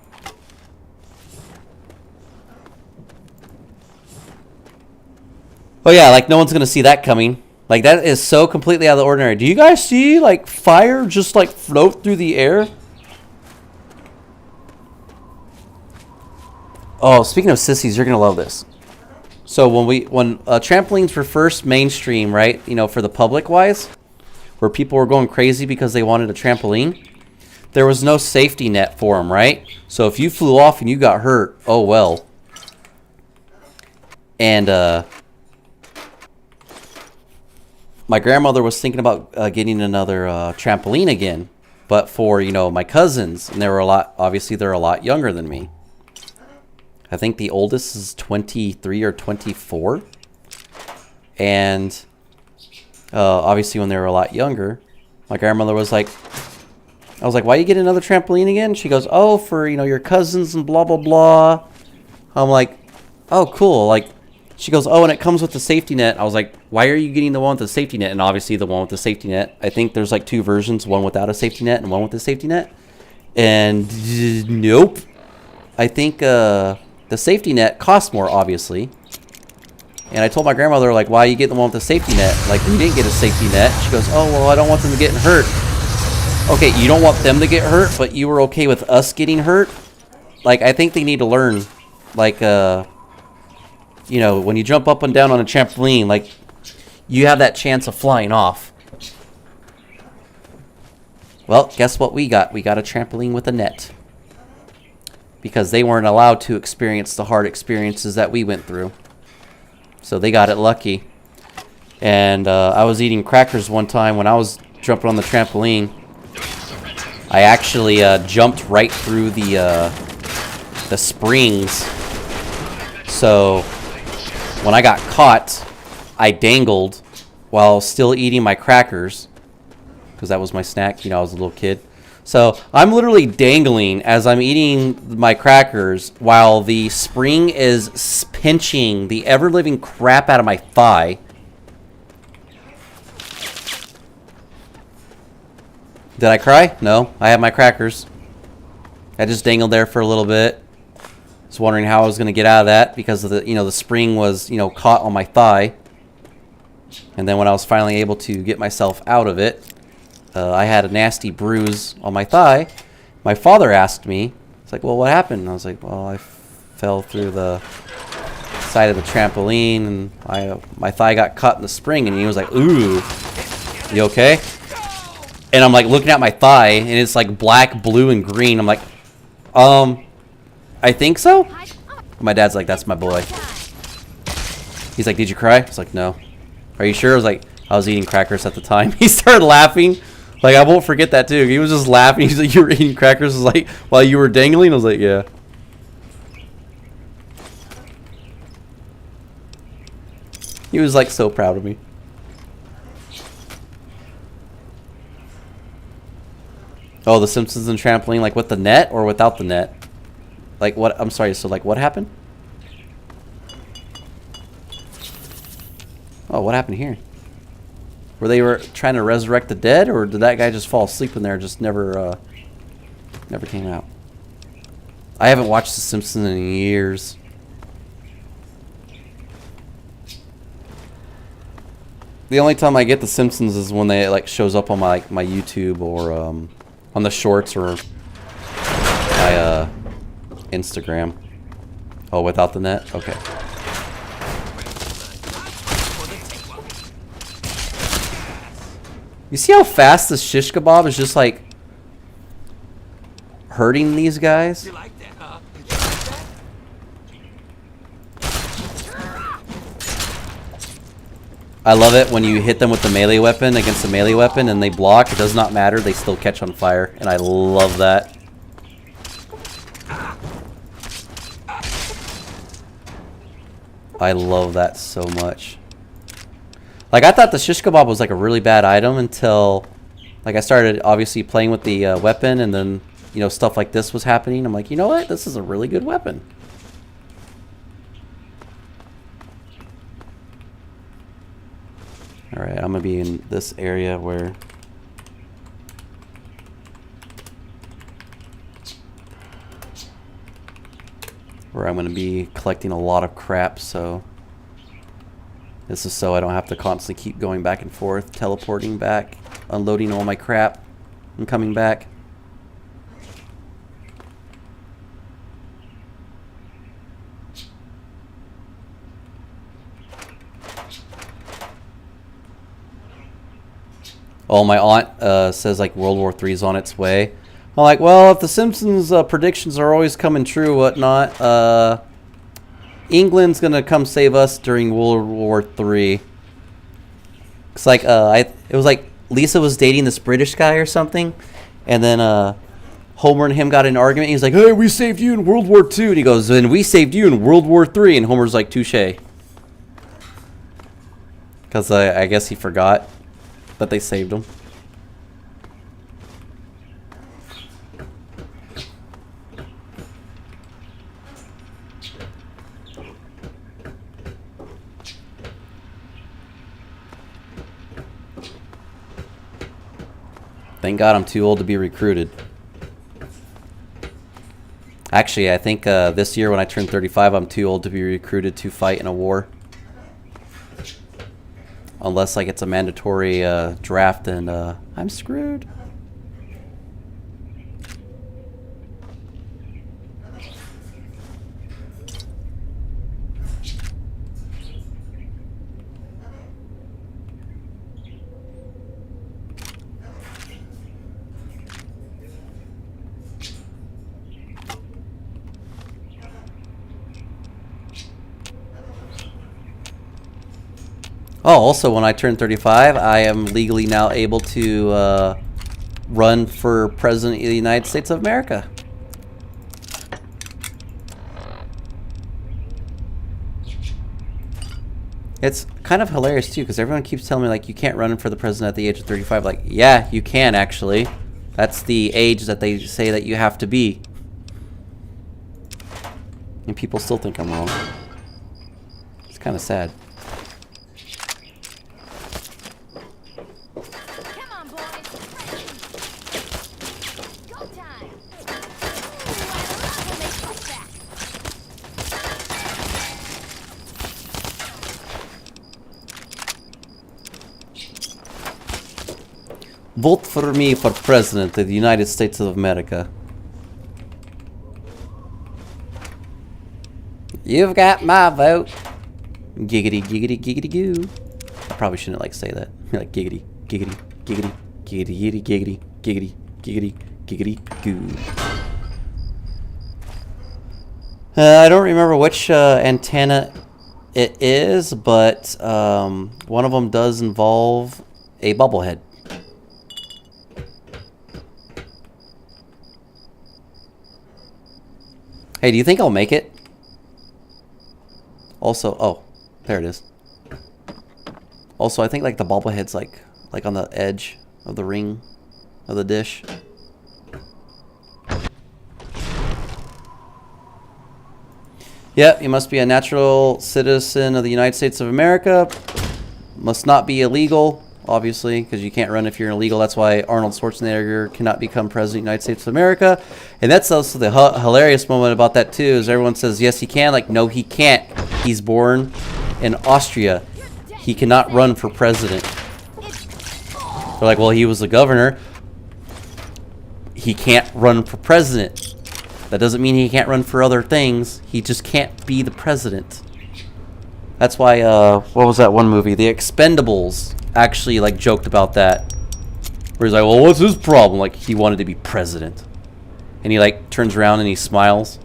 Oh yeah, like no one's gonna see that coming. Like that is so completely out of the ordinary. Do you guys see like fire just like float through the air? Oh, speaking of sissies, you're gonna love this. So when trampolines were first mainstream, right? You know, for the public wise, where people were going crazy because they wanted a trampoline, there was no safety net for them, right? So if you flew off and you got hurt, oh well. And my grandmother was thinking about getting another trampoline again, but for, you know, my cousins, and they're a lot younger than me. I think the oldest is 23 or 24. And obviously when they were a lot younger, my grandmother was like, I was like, why you get another trampoline again? She goes, oh, for, you know, your cousins and blah, blah, blah. I'm like, oh, cool. Like, she goes, oh, and it comes with the safety net. I was like, why are you getting the one with the safety net? And obviously the one with the safety net, I think there's like two versions, one without a safety net and one with a safety net. And nope. I think the safety net costs more, obviously. And I told my grandmother, like, why are you getting the one with the safety net? Like, you didn't get a safety net. She goes, oh, well, I don't want them to get hurt. Okay, you don't want them to get hurt, but you were okay with us getting hurt? Like, I think they need to learn, like, you know, when you jump up and down on a trampoline, like, you have that chance of flying off. Well, guess what we got? We got a trampoline with a net. Because they weren't allowed to experience the hard experiences that we went through. So they got it lucky. And I was eating crackers one time when I was jumping on the trampoline. I actually jumped right through the springs. So when I got caught, I dangled while still eating my crackers. Because that was my snack, you know, I was a little kid. So I'm literally dangling as I'm eating my crackers while the spring is pinching the ever-living crap out of my thigh. Did I cry? No, I had my crackers. I just dangled there for a little bit. Was wondering how I was going to get out of that because of the, you know, the spring was, you know, caught on my thigh. And then when I was finally able to get myself out of it, I had a nasty bruise on my thigh. My father asked me, it's like, well, what happened? And I was like, well, I fell through the side of the trampoline and my thigh got caught in the spring. And he was like, ooh, you okay? And I'm like looking at my thigh and it's like black, blue, and green. I'm like, I think so. My dad's like, that's my boy. He's like, did you cry? I was like, no. Are you sure? I was like, I was eating crackers at the time. He started laughing. Like, I won't forget that, too. He was just laughing. He's like, you were eating crackers? I was like, while you were dangling? I was like, yeah. He was, like, so proud of me. Oh, The Simpsons and trampoline, like, with the net or without the net? Like, what? I'm sorry, so, like, what happened? Oh, what happened here? Were they trying to resurrect the dead, or did that guy just fall asleep in there and just never came out? I haven't watched The Simpsons in years. The only time I get The Simpsons is when they like shows up on my YouTube or on the shorts or my Instagram. Oh, without the net? Okay. You see how fast this shish kebab is just like hurting these guys? You like that, huh? I love it when you hit them with the melee weapon against the melee weapon and they block. It does not matter. They still catch on fire. And I love that. I love that so much. Like, I thought the shish kebab was like a really bad item until, like, I started obviously playing with the weapon, and then you know, stuff like this was happening, I'm like, you know what? This is a really good weapon. All right, I'm gonna be in this area where I'm gonna be collecting a lot of crap, so this is so I don't have to constantly keep going back and forth, teleporting back, unloading all my crap, and coming back. Oh, my aunt says like World War III is on its way. I'm like, well, if the Simpsons predictions are always coming true, whatnot, England's gonna come save us during World War III. It's like it was like Lisa was dating this British guy or something, and then Homer and him got in an argument. He's like, "Hey, we saved you in World War II," and he goes, "And we saved you in World War III," and Homer's like, "Touche," because I guess he forgot that they saved him. Thank God I'm too old to be recruited. Actually, I think this year when I turn 35, I'm too old to be recruited to fight in a war. Unless like it's a mandatory draft, and I'm screwed. Oh, also, when I turn 35, I am legally now able to run for President of the United States of America. It's kind of hilarious, too, because everyone keeps telling me, like, you can't run for the president at the age of 35. Like, yeah, you can, actually. That's the age that they say that you have to be. And people still think I'm wrong. It's kind of sad. Vote for me for president of the United States of America. You've got my vote. Giggity, giggity, giggity, goo. I probably shouldn't like say that. Like giggity, giggity, giggity, giggity, giggity, giggity, giggity, giggity, giggity, goo. I don't remember which antenna it is, but one of them does involve a bubblehead. Hey, do you think I'll make it? Also, oh, there it is. Also, I think like the bobblehead's like on the edge of the ring of the dish. Yep, you must be a natural citizen of the United States of America. Must not be illegal, obviously, because you can't run if you're illegal. That's why Arnold Schwarzenegger cannot become president of the United States of America. And that's also the hilarious moment about that, too, is everyone says, yes, he can. Like, no, he can't. He's born in Austria. He cannot run for president. They're like, well, he was the governor. He can't run for president. That doesn't mean he can't run for other things. He just can't be the president. That's why, what was that one movie? The Expendables actually, like, joked about that. Where he's like, well, what's his problem? Like, he wanted to be president. And he, like, turns around and he smiles.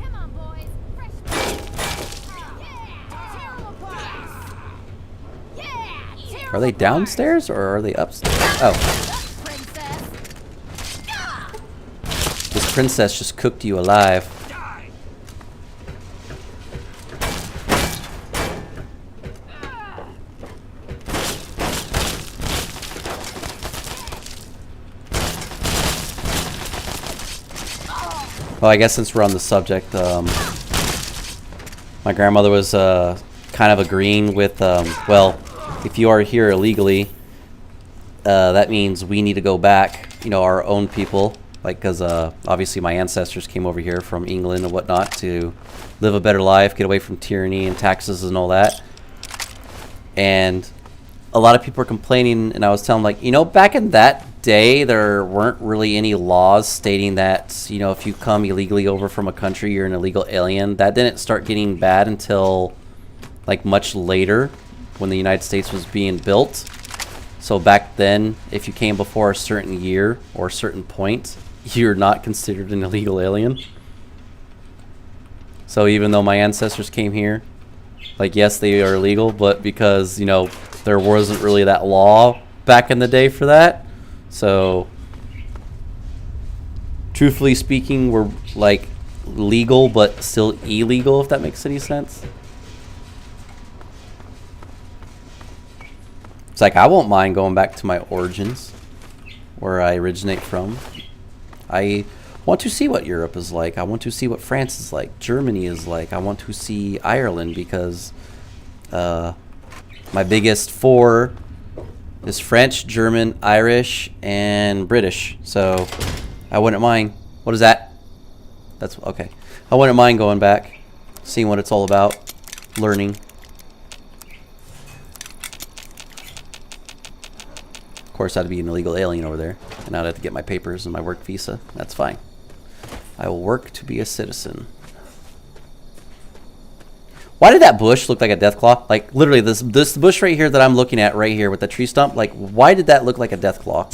Come on, boys. Are they downstairs or are they upstairs? Oh. This princess just cooked you alive. Well, I guess since we're on the subject, my grandmother was kind of agreeing with, well, if you are here illegally, that means we need to go back, you know, our own people, like, because obviously my ancestors came over here from England and whatnot to live a better life, get away from tyranny and taxes and all that. And a lot of people are complaining, and I was telling them, like, you know, back in that day, there weren't really any laws stating that, you know, if you come illegally over from a country, you're an illegal alien. That didn't start getting bad until, like, much later when the United States was being built. So back then, if you came before a certain year or a certain point, you're not considered an illegal alien. So even though my ancestors came here, like, yes, they are illegal, but because, you know, there wasn't really that law back in the day for that. So, truthfully speaking, we're, like, legal but still illegal, if that makes any sense. It's like, I won't mind going back to my origins, where I originate from. I want to see what Europe is like. I want to see what France is like, Germany is like. I want to see Ireland because my biggest four is French, German, Irish, and British. So I wouldn't mind. What is that? That's okay. I wouldn't mind going back, seeing what it's all about, learning. Of course, I'd be an illegal alien over there, and I'd have to get my papers and my work visa. That's fine. I will work to be a citizen. Why did that bush look like a death claw? Like, literally, this bush right here that I'm looking at right here with the tree stump, like, why did that look like a death claw?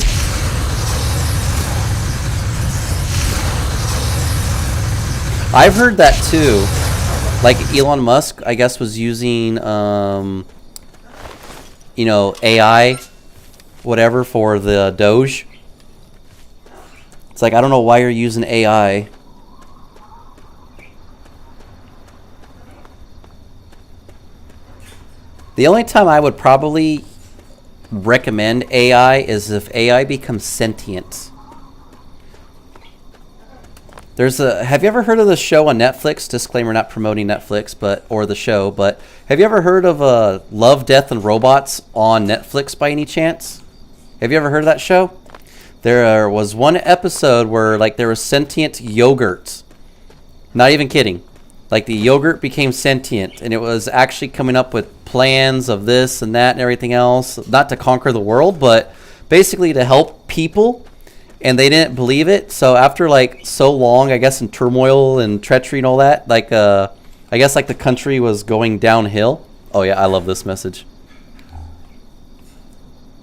I've heard that too. Like, Elon Musk, I guess, was using, you know, AI, whatever, for the Doge. It's like, I don't know why you're using AI. The only time I would probably recommend AI is if AI becomes sentient. Have you ever heard of the show on Netflix? Disclaimer, not promoting Netflix, or the show, but have you ever heard of Love, Death, and Robots on Netflix by any chance? Have you ever heard of that show? There was one episode where, like, there was sentient yogurt. Not even kidding. Like, the yogurt became sentient, and it was actually coming up with plans of this and that and everything else. Not to conquer the world, but basically to help people, and they didn't believe it. So after, like, so long, I guess, in turmoil and treachery and all that, like, I guess, like, the country was going downhill. Oh, yeah, I love this message.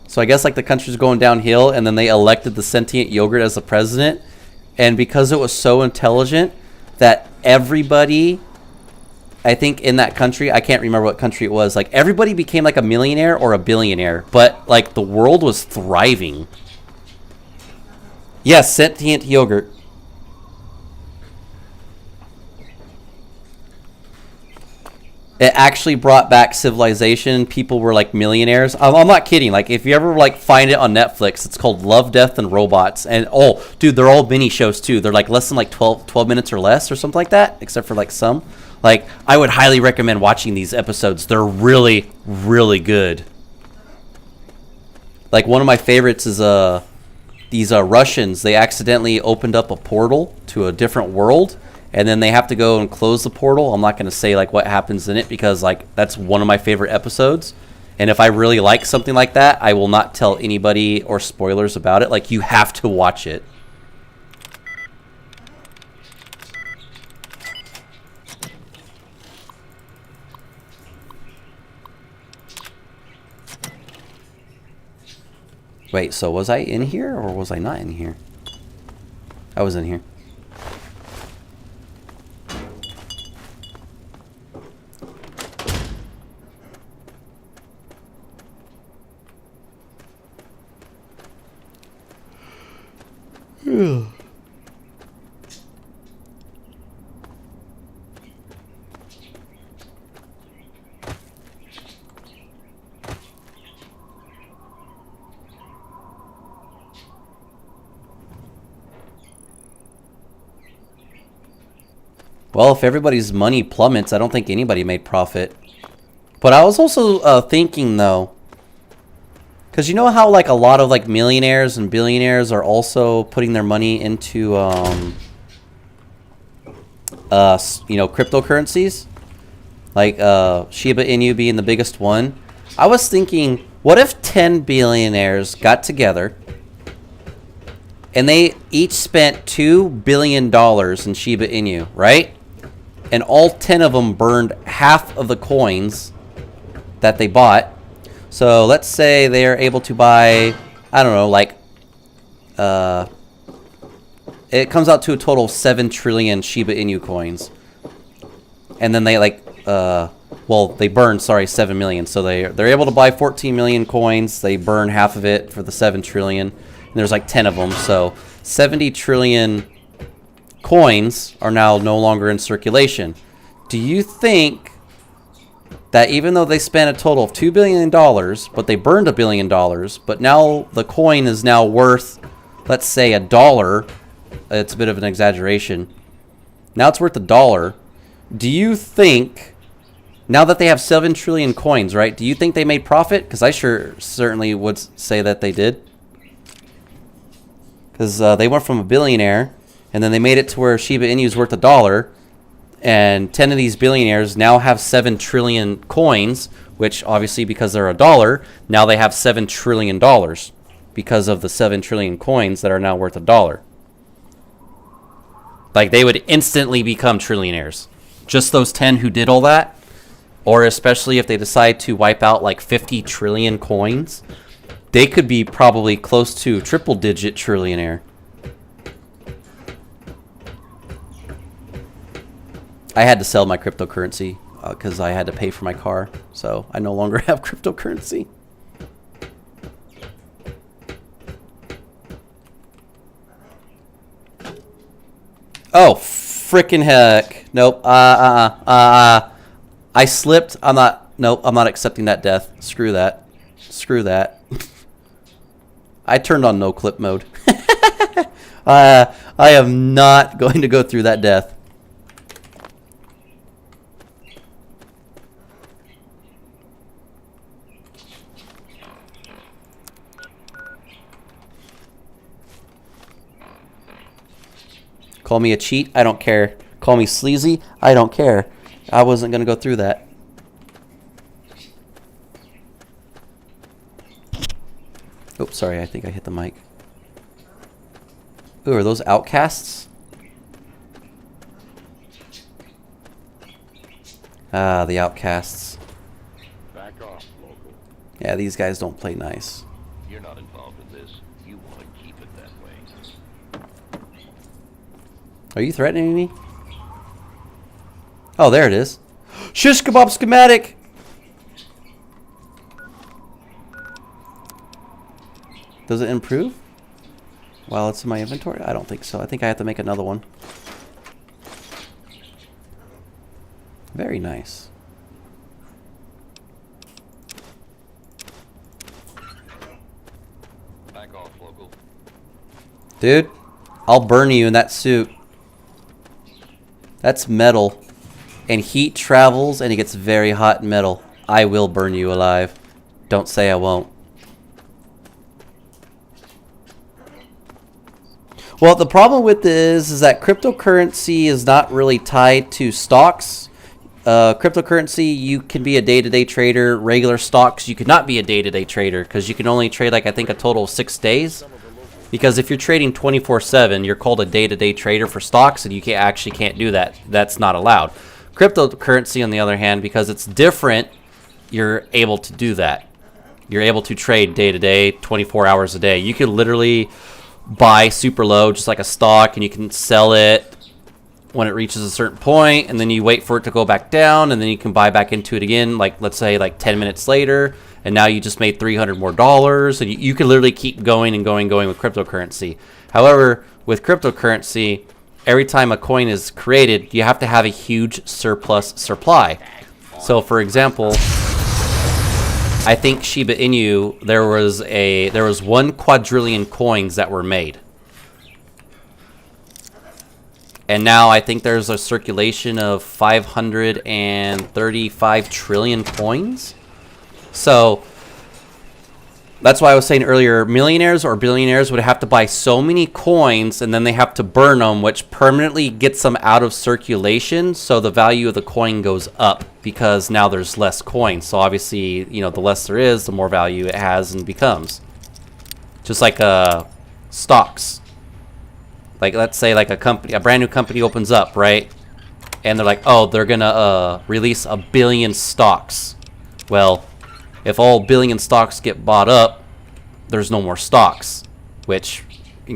So I guess, like, the country's going downhill, and then they elected the sentient yogurt as the president, and because it was so intelligent that everybody, I think, in that country, I can't remember what country it was, like, everybody became like a millionaire or a billionaire, but, like, the world was thriving. Yes, sentient yogurt. It actually brought back civilization. People were, like, millionaires. I'm not kidding. Like, if you ever, like, find it on Netflix, it's called Love, Death, and Robots. And, oh, dude, they're all mini shows, too. They're, like, less than, like, 12 minutes or less or something like that, except for, like, some. Like, I would highly recommend watching these episodes. They're really, really good. Like, one of my favorites is these Russians. They accidentally opened up a portal to a different world, and then they have to go and close the portal. I'm not going to say, like, what happens in it because, like, that's one of my favorite episodes. And if I really like something like that, I will not tell anybody or spoilers about it. Like, you have to watch it. Wait, so was I in here or was I not in here? I was in here. Well, if everybody's money plummets, I don't think anybody made profit. But I was also thinking, though, because you know how like a lot of like millionaires and billionaires are also putting their money into, cryptocurrencies? Like Shiba Inu being the biggest one. I was thinking, what if 10 billionaires got together and they each spent $2 billion in Shiba Inu, right? And all 10 of them burned half of the coins that they bought. So let's say they are able to buy, I don't know, like, it comes out to a total of 7 trillion Shiba Inu coins. And then they they burn, 7 million. So they're able to buy 14 million coins. They burn half of it for the 7 trillion. And there's like 10 of them. So 70 trillion coins are now no longer in circulation. Do you think that even though they spent a total of $2 billion, but they burned $1 billion, but now the coin is now worth, let's say, $1. It's a bit of an exaggeration. Now it's worth $1. Do you think, now that they have 7 trillion coins, right, do you think they made profit? Because I certainly would say that they did. Because they went from a billionaire, and then they made it to where Shiba Inu is worth $1, and 10 of these billionaires now have 7 trillion coins, which obviously because they're $1, now they have $7 trillion because of the 7 trillion coins that are now worth $1. Like, they would instantly become trillionaires. Just those 10 who did all that, or especially if they decide to wipe out like 50 trillion coins, they could be probably close to triple-digit trillionaire. I had to sell my cryptocurrency because I had to pay for my car, so I no longer have cryptocurrency. Oh, frickin' heck. Nope. I slipped. Nope, I'm not accepting that death. Screw that. Screw that. I turned on no clip mode. I am not going to go through that death. Call me a cheat, I don't care. Call me sleazy, I don't care. I wasn't going to go through that. Oh, sorry, I think I hit the mic. Ooh, are those outcasts? Ah, the outcasts. Back off, local. Yeah, these guys don't play nice. You're not involved in this. You want to keep it that way. Are you threatening me? Oh, there it is. Shish kebab schematic! Does it improve while it's in my inventory? I don't think so. I think I have to make another one. Very nice. Back off, local. Dude, I'll burn you in that suit. That's metal. And heat travels and it gets very hot in metal. I will burn you alive. Don't say I won't. Well, the problem with this is that cryptocurrency is not really tied to stocks. Cryptocurrency, you can be a day-to-day trader. Regular stocks, you could not be a day-to-day trader because you can only trade, like, I think a total of 6 days. Because if you're trading 24/7, you're called a day-to-day trader for stocks, and you can't do that. That's not allowed. Cryptocurrency, on the other hand, because it's different, you're able to do that. You're able to trade day-to-day, 24 hours a day. You could literally buy super low, just like a stock, and you can sell it when it reaches a certain point, and then you wait for it to go back down, and then you can buy back into it again, like, let's say, like 10 minutes later, and now you just made $300 more, and you can literally keep going and going with cryptocurrency. However, with cryptocurrency, every time a coin is created, you have to have a huge surplus supply. So, for example, I think Shiba Inu, there was 1 quadrillion coins that were made. And now I think there's a circulation of 535 trillion coins. So that's why I was saying earlier, millionaires or billionaires would have to buy so many coins and then they have to burn them, which permanently gets them out of circulation. So the value of the coin goes up because now there's less coins. So obviously, you know, the less there is, the more value it has and becomes. Just like stocks. Like, let's say like a brand new company opens up, right? And they're like, oh, they're gonna release 1 billion stocks. Well, if all 1 billion stocks get bought up, there's no more stocks, which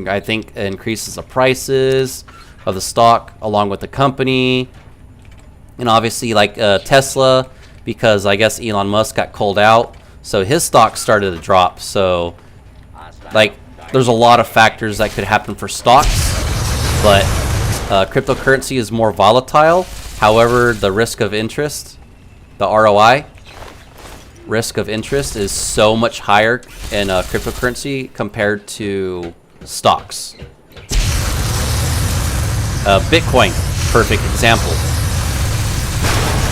I think increases the prices of the stock along with the company. And obviously, like Tesla, because I guess Elon Musk got called out, so his stock started to drop. So, like, there's a lot of factors that could happen for stocks, but cryptocurrency is more volatile. However, the risk of interest, the ROI, risk of interest is so much higher in cryptocurrency compared to stocks. Bitcoin, perfect example.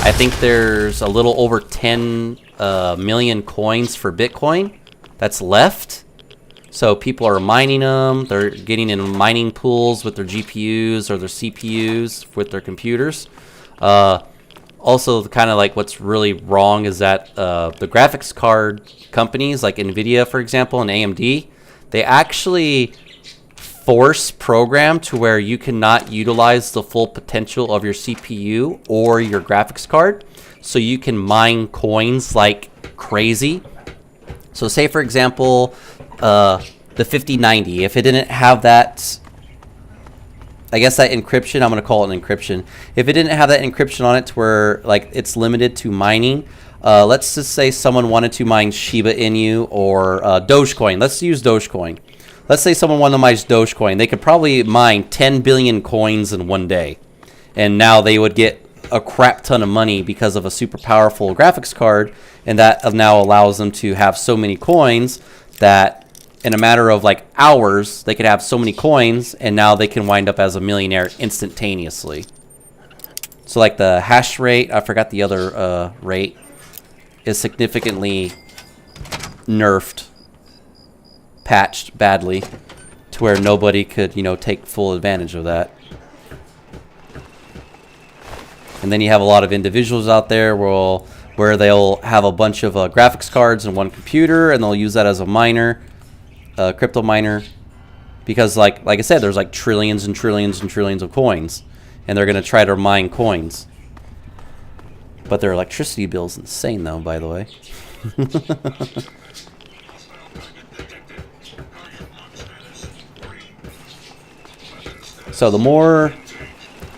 I think there's a little over 10 million coins for Bitcoin that's left. So people are mining them. They're getting in mining pools with their GPUs or their CPUs with their computers. Also, kind of like what's really wrong is that the graphics card companies like NVIDIA, for example, and AMD, they actually force program to where you cannot utilize the full potential of your CPU or your graphics card. So you can mine coins like crazy. So say, for example, the 5090, if it didn't have that, I guess that encryption, I'm going to call it an encryption. If it didn't have that encryption on it to where like it's limited to mining, let's just say someone wanted to mine Shiba Inu or Dogecoin. Let's use Dogecoin. Let's say someone wanted to mine Dogecoin. They could probably mine 10 billion coins in one day. And now they would get a crap ton of money because of a super powerful graphics card. And that now allows them to have so many coins that in a matter of like hours, they could have so many coins, and now they can wind up as a millionaire instantaneously. So like the hash rate, I forgot the other rate, is significantly nerfed, patched badly, to where nobody could, you know, take full advantage of that. And then you have a lot of individuals out there where they'll have a bunch of graphics cards in one computer, and they'll use that as a miner. Crypto miner, because like I said, there's like trillions and trillions and trillions of coins, and they're gonna try to mine coins. But their electricity bill's insane, though. By the way. So the more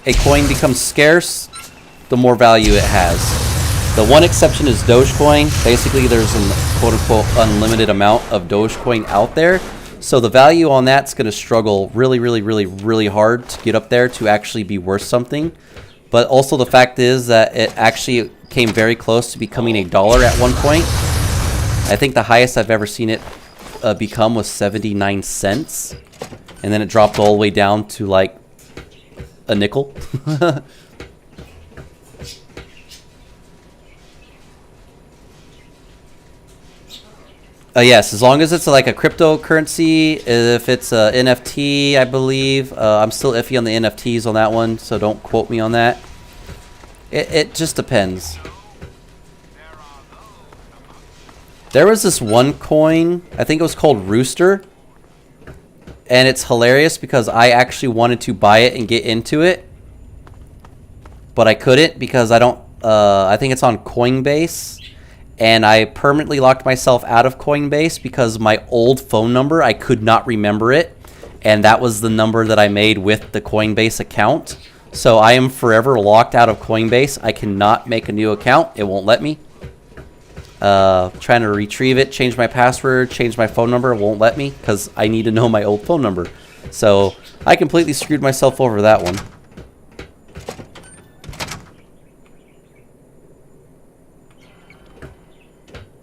a coin becomes scarce, the more value it has. The one exception is Dogecoin. Basically, there's an quote-unquote unlimited amount of Dogecoin out there. So the value on that's going to struggle really, really, really, really hard to get up there to actually be worth something. But also the fact is that it actually came very close to becoming $1 at one point. I think the highest I've ever seen it become was 79 cents. And then it dropped all the way down to like a nickel. Yes, as long as it's like a cryptocurrency, if it's a NFT, I believe. I'm still iffy on the NFTs on that one, so don't quote me on that. It just depends. There was this one coin, I think it was called Rooster. And it's hilarious because I actually wanted to buy it and get into it. But I couldn't because I don't, I think it's on Coinbase. And I permanently locked myself out of Coinbase because my old phone number, I could not remember it. And that was the number that I made with the Coinbase account. So I am forever locked out of Coinbase. I cannot make a new account. It won't let me. Trying to retrieve it, change my password, change my phone number, it won't let me because I need to know my old phone number. So I completely screwed myself over that one.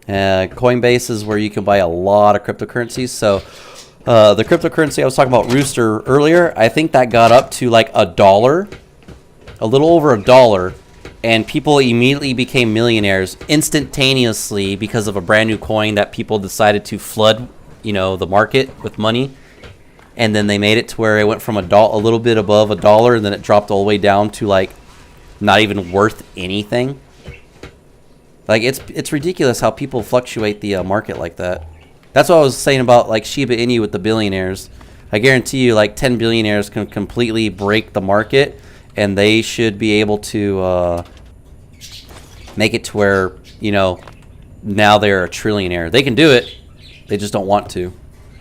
Coinbase is where you can buy a lot of cryptocurrencies. So The cryptocurrency I was talking about, Rooster, earlier, I think that got up to like $1, a little over $1, and people immediately became millionaires instantaneously because of a brand new coin that people decided to flood, the market with money. And then they made it to where it went from a little bit above $1, and then it dropped all the way down to like not even worth anything. Like it's ridiculous how people fluctuate the market like that. That's what I was saying about like Shiba Inu with the billionaires. I guarantee you like 10 billionaires can completely break the market, and they should be able to make it to where, now they're a trillionaire. They can do it. They just don't want to.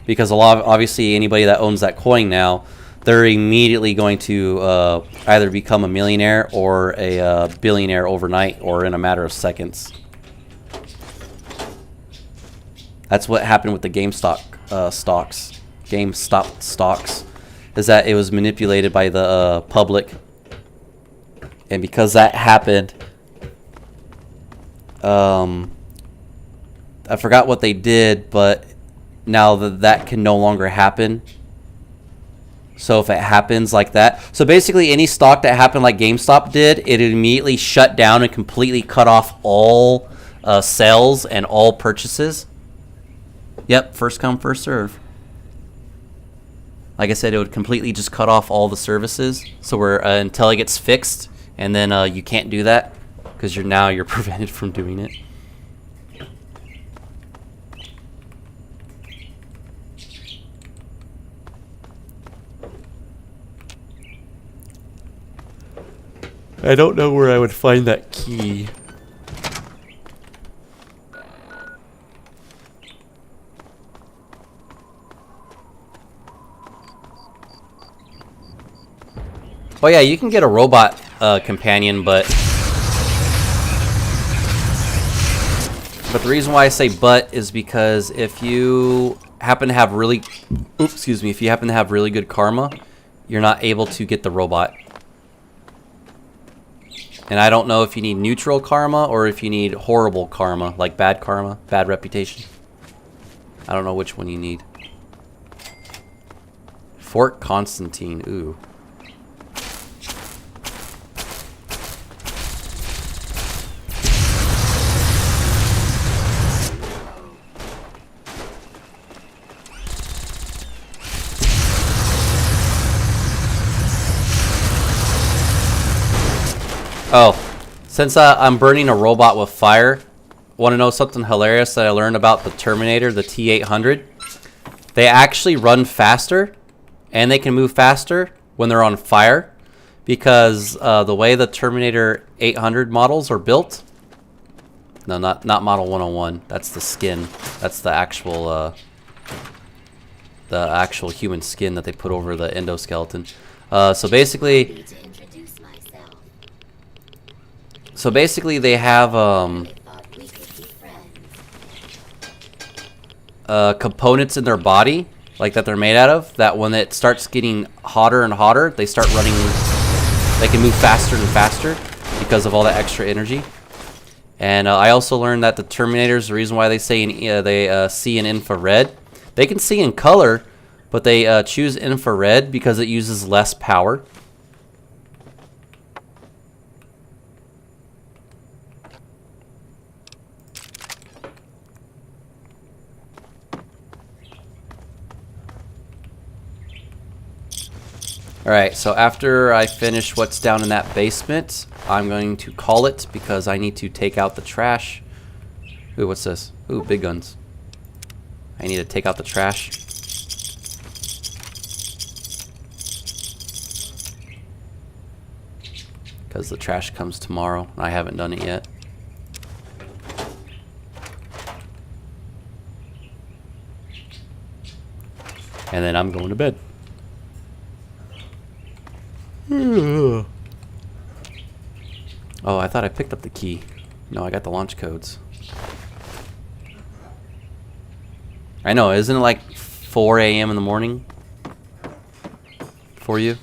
Because obviously anybody that owns that coin now, they're immediately going to either become a millionaire or a billionaire overnight or in a matter of seconds. That's what happened with the GameStop stocks, is that it was manipulated by the public, and because that happened, I forgot what they did, but now that can no longer happen. So if it happens like that, so basically any stock that happened like GameStop did, it immediately shut down and completely cut off all sales and all purchases. Yep, first come, first serve. Like I said, it would completely just cut off all the services. So we're until it gets fixed, and then you can't do that because you're prevented from doing it. I don't know where I would find that key. Oh yeah, you can get a robot companion, but the reason why I say but is because if you happen to have really good karma, you're not able to get the robot. And I don't know if you need neutral karma or if you need horrible karma, like bad karma, bad reputation. I don't know which one you need. Fort Constantine, ooh. Oh, since I'm burning a robot with fire, want to know something hilarious that I learned about the Terminator, the T-800? They actually run faster, and they can move faster when they're on fire, because the way the Terminator 800 models are built. No, not Model 101. That's the skin. That's the actual human skin that they put over the endoskeleton. So basically, they have components in their body, like that they're made out of, that when it starts getting hotter and hotter, they start running. They can move faster and faster because of all that extra energy. And I also learned that the Terminators, the reason why they say they see in infrared, they can see in color, but they choose infrared because it uses less power. Alright, so after I finish what's down in that basement, I'm going to call it because I need to take out the trash. Ooh, what's this? Ooh, big guns. I need to take out the trash. Because the trash comes tomorrow. I haven't done it yet. And then I'm going to bed. Oh, I thought I picked up the key. No, I got the launch codes. I know, isn't it like 4 a.m. in the morning for you?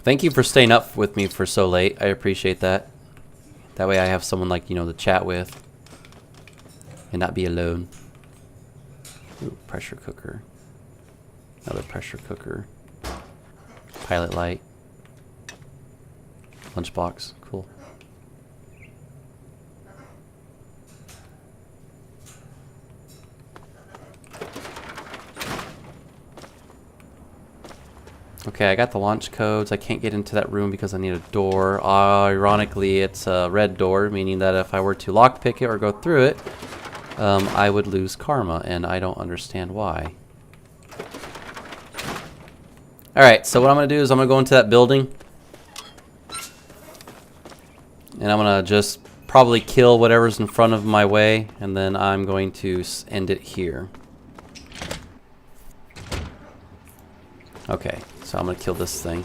Thank you for staying up with me for so late. I appreciate that. That way I have someone like, you know, to chat with. And not be alone. Ooh, pressure cooker. Another pressure cooker. Pilot light. Lunchbox. Cool. Okay, I got the launch codes. I can't get into that room because I need a door. Ironically, it's a red door, meaning that if I were to lockpick it or go through it, I would lose karma, and I don't understand why. Alright, so what I'm going to do is I'm going to go into that building. And I'm going to just probably kill whatever's in front of my way, and then I'm going to end it here. Okay, so I'm going to kill this thing.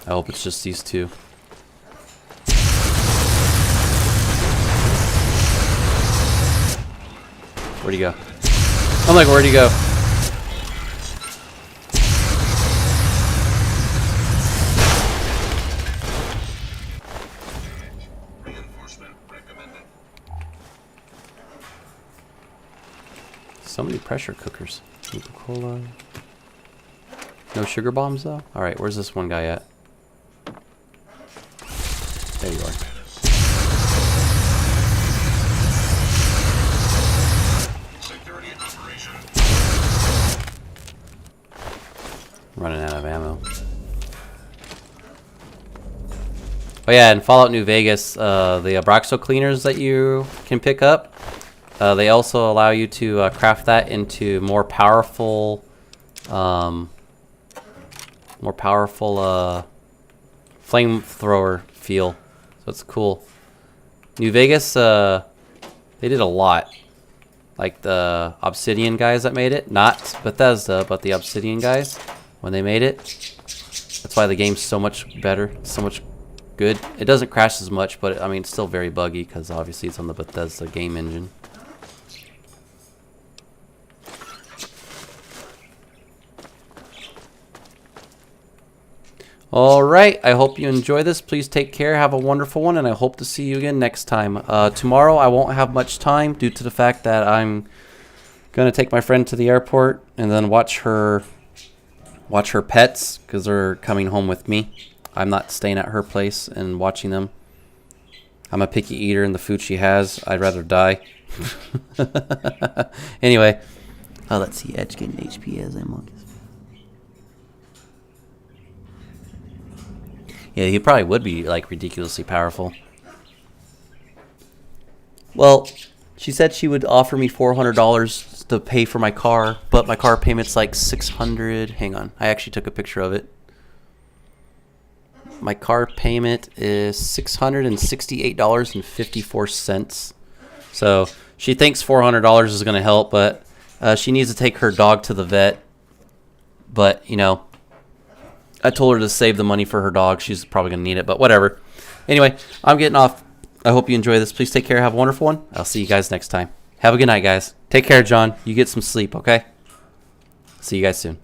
I hope it's just these two. Where'd he go? I'm like, where'd he go? So many pressure cookers. Coca-Cola. No sugar bombs though? Alright, where's this one guy at? There you are. Running out of ammo. Oh yeah, in Fallout New Vegas, the Abraxo cleaners that you can pick up, they also allow you to craft that into more powerful flamethrower feel. So it's cool. New Vegas, they did a lot. Like the Obsidian guys that made it. Not Bethesda, but the Obsidian guys. When they made it. That's why the game's so much better. So much good. It doesn't crash as much, but I mean, it's still very buggy because obviously it's on the Bethesda game engine. Alright, I hope you enjoy this. Please take care, have a wonderful one, and I hope to see you again next time. Tomorrow I won't have much time due to the fact that I'm going to take my friend to the airport and then watch her pets because they're coming home with me. I'm not staying at her place and watching them. I'm a picky eater and the food she has, I'd rather die. Anyway, let's see, Edge getting HP as I'm Yeah, he probably would be like ridiculously powerful. Well, she said she would offer me $400 to pay for my car, but my car payment's like $600. Hang on, I actually took a picture of it. My car payment is $668.54. So she thinks $400 is going to help, but she needs to take her dog to the vet. But, you know, I told her to save the money for her dog. She's probably going to need it, but whatever. Anyway, I'm getting off. I hope you enjoy this. Please take care. Have a wonderful one. I'll see you guys next time. Have a good night, guys. Take care, John. You get some sleep, okay? See you guys soon.